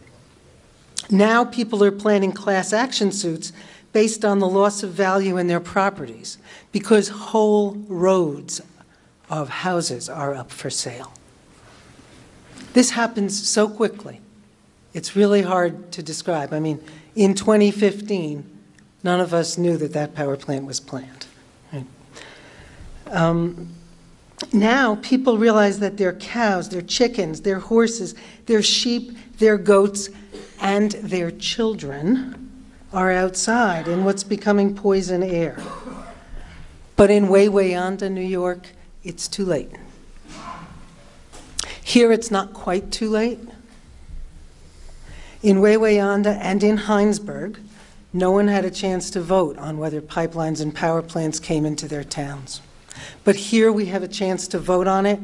Now people are planning class action suits based on the loss of value in their properties because whole roads of houses are up for sale. This happens so quickly. It's really hard to describe. I mean, in 2015, none of us knew that that power plant was planned. Right? Now people realize that their cows, their chickens, their horses, their sheep, their goats, and their children are outside in what's becoming poison air. But in Wayanda, New York, it's too late. Here it's not quite too late. In Wayanda and in Heinsberg, no one had a chance to vote on whether pipelines and power plants came into their towns. But here we have a chance to vote on it,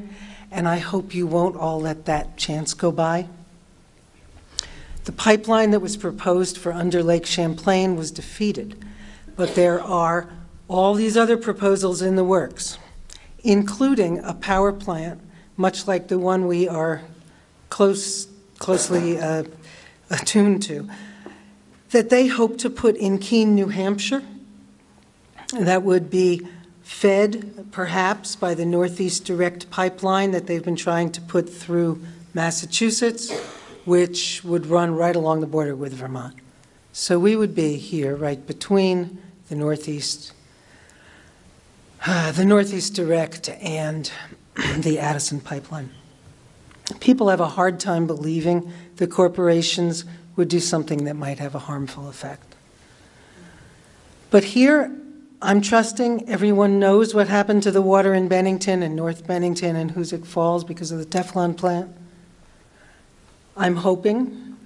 and I hope you won't all let that chance go by. The pipeline that was proposed for under Lake Champlain was defeated, but there are all these other proposals in the works, including a power plant, much like the one we are closely attuned to, that they hope to put in Keene, New Hampshire. That would be fed, perhaps, by the Northeast Direct Pipeline that they've been trying to put through Massachusetts, which would run right along the border with Vermont. So we would be here, right between the Northeast the Northeast Direct and the Addison Pipeline. People have a hard time believing that corporations would do something that might have a harmful effect. But here, I'm trusting everyone knows what happened to the water in Bennington and North Bennington and Hoosick Falls because of the Teflon plant. I'm hoping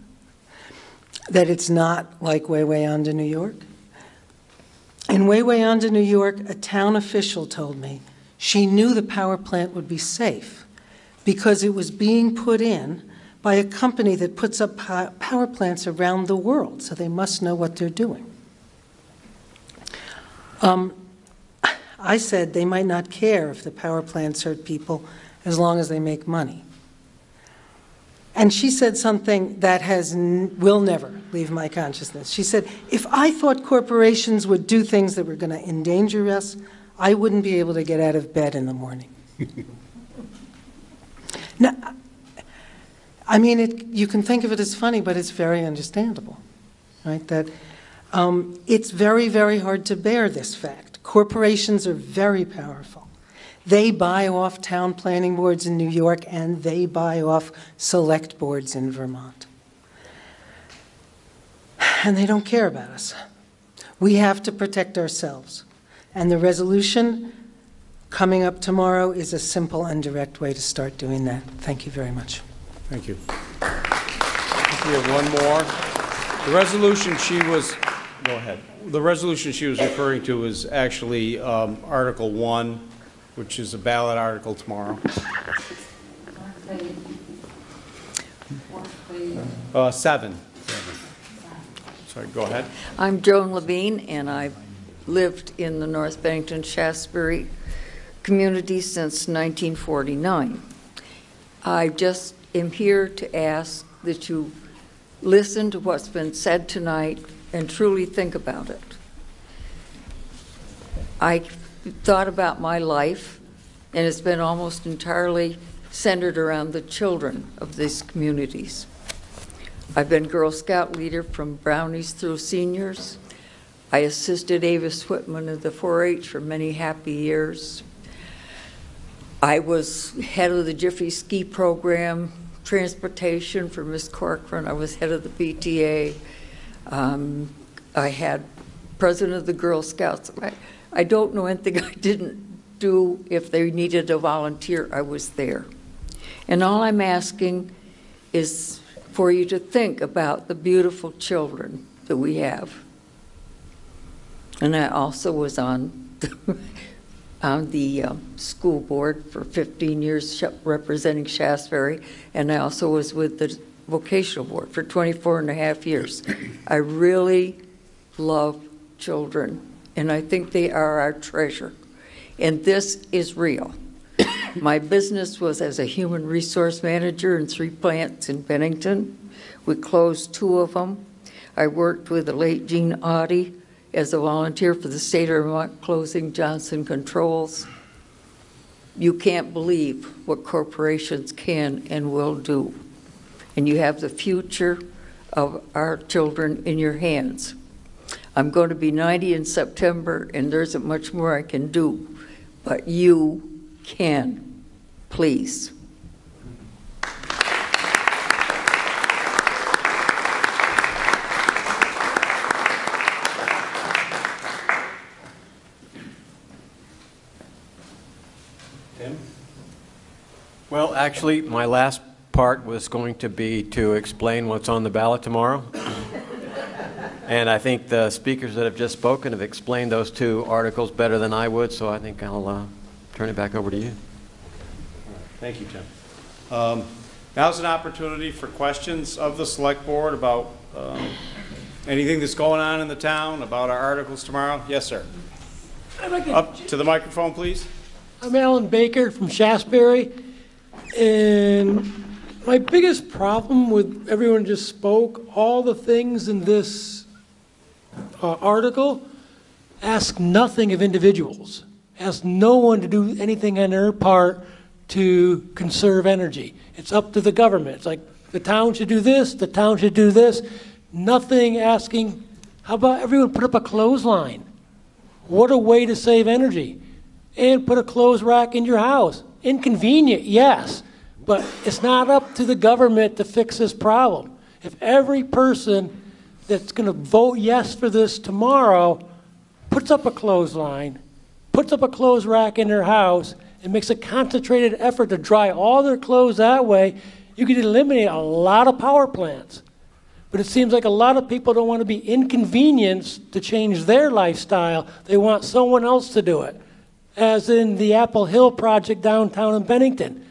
that it's not like Wayanda, New York. In Wayanda, New York, a town official told me she knew the power plant would be safe because it was being put in by a company that puts up power plants around the world, so they must know what they're doing. I said they might not care if the power plants hurt people as long as they make money. And she said something that will never leave my consciousness. She said, if I thought corporations would do things that were going to endanger us, I wouldn't be able to get out of bed in the morning. Now, I mean, you can think of it as funny, but it's very understandable, right? That it's very, very hard to bear this fact. Corporations are very powerful. They buy off town planning boards in New York, and they buy off select boards in Vermont. And they don't care about us. We have to protect ourselves. And the resolution coming up tomorrow is a simple and direct way to start doing that. Thank you very much. Thank you. We have one more. The resolution she was, go ahead. The resolution she was referring to is actually Article 1, which is a ballot article tomorrow. 7. Sorry, go ahead. I'm Joan Levine, and I've lived in the North Bennington Shaftsbury community since 1949. I just am here to ask that you listen to what's been said tonight and truly think about it. I thought about my life, and it's been almost entirely centered around the children of these communities. I've been Girl Scout leader from brownies through seniors. I assisted Avis Whitman in the 4-H for many happy years. I was head of the Jiffy Ski program, transportation for Miss Corcoran. I was head of the PTA. I had president of the Girl Scouts. I don't know anything I didn't do. If they needed a volunteer, I was there. And all I'm asking is for you to think about the beautiful children that we have. And I also was on the school board for 15 years representing Shaftsbury, and I also was with the vocational board for 24 and a half years. I really love children, and I think they are our treasure. And this is real. My business was as a human resource manager in 3 plants in Bennington. We closed 2 of them. I worked with the late Gene Audie as a volunteer for the state of Vermont, closing Johnson Controls. You can't believe what corporations can and will do. And you have the future of our children in your hands. I'm going to be 90 in September, and there isn't much more I can do, but you can, please. Tim? Well, actually, my last part was going to be to explain what's on the ballot tomorrow. And I think the speakers that have just spoken have explained those 2 articles better than I would, so I think I'll turn it back over to you. Thank you, Tim. Now's an opportunity for questions of the select board about anything that's going on in the town, about our articles tomorrow. Yes, sir. Up to the microphone, please. I'm Alan Baker from Shaftsbury, and my biggest problem with everyone just spoke, all the things in this article ask nothing of individuals, ask no one to do anything on their part to conserve energy. It's up to the government. It's like the town should do this, the town should do this. Nothing asking, how about everyone put up a clothesline? What a way to save energy. and put a clothes rack in your house. Inconvenient, yes, but it's not up to the government to fix this problem. If every person that's going to vote yes for this tomorrow puts up a clothesline, puts up a clothes rack in their house, and makes a concentrated effort to dry all their clothes that way, you could eliminate a lot of power plants. But it seems like a lot of people don't want to be inconvenienced to change their lifestyle. They want someone else to do it, as in the Apple Hill project downtown in Bennington.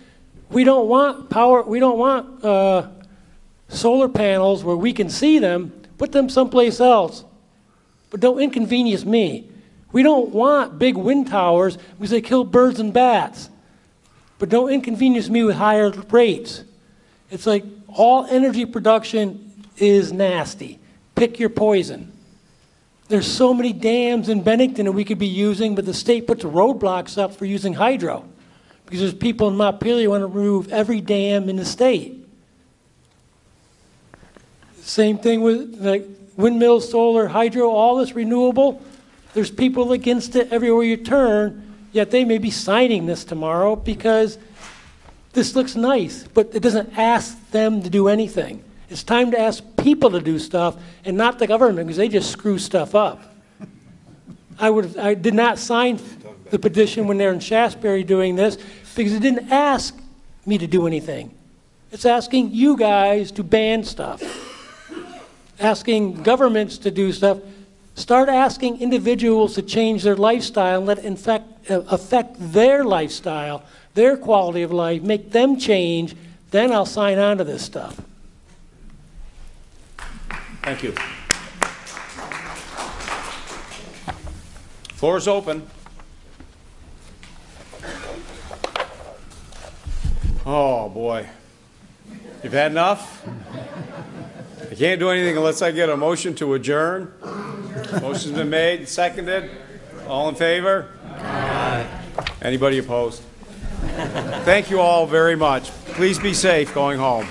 We don't want power, we don't want solar panels where we can see them. Put them someplace else, but don't inconvenience me. We don't want big wind towers because they kill birds and bats, but don't inconvenience me with higher rates. It's like all energy production is nasty. Pick your poison. There's so many dams in Bennington that we could be using, but the state puts roadblocks up for using hydro because there's people in Montpelier who want to remove every dam in the state. Same thing with like windmills, solar, hydro, all this renewable. There's people against it everywhere you turn, yet they may be signing this tomorrow because this looks nice, but it doesn't ask them to do anything. It's time to ask people to do stuff and not the government because they just screw stuff up. I did not sign the petition when they're in Shaftsbury doing this because it didn't ask me to do anything. It's asking you guys to ban stuff. Asking governments to do stuff. Start asking individuals to change their lifestyle and let it affect their lifestyle, their quality of life, make them change, then I'll sign on to this stuff. Thank you. Floor is open. Oh, boy. You've had enough? I can't do anything unless I get a motion to adjourn. Motion's been made, seconded. All in favor? Aye. Anybody opposed? Thank you all very much. Please be safe going home.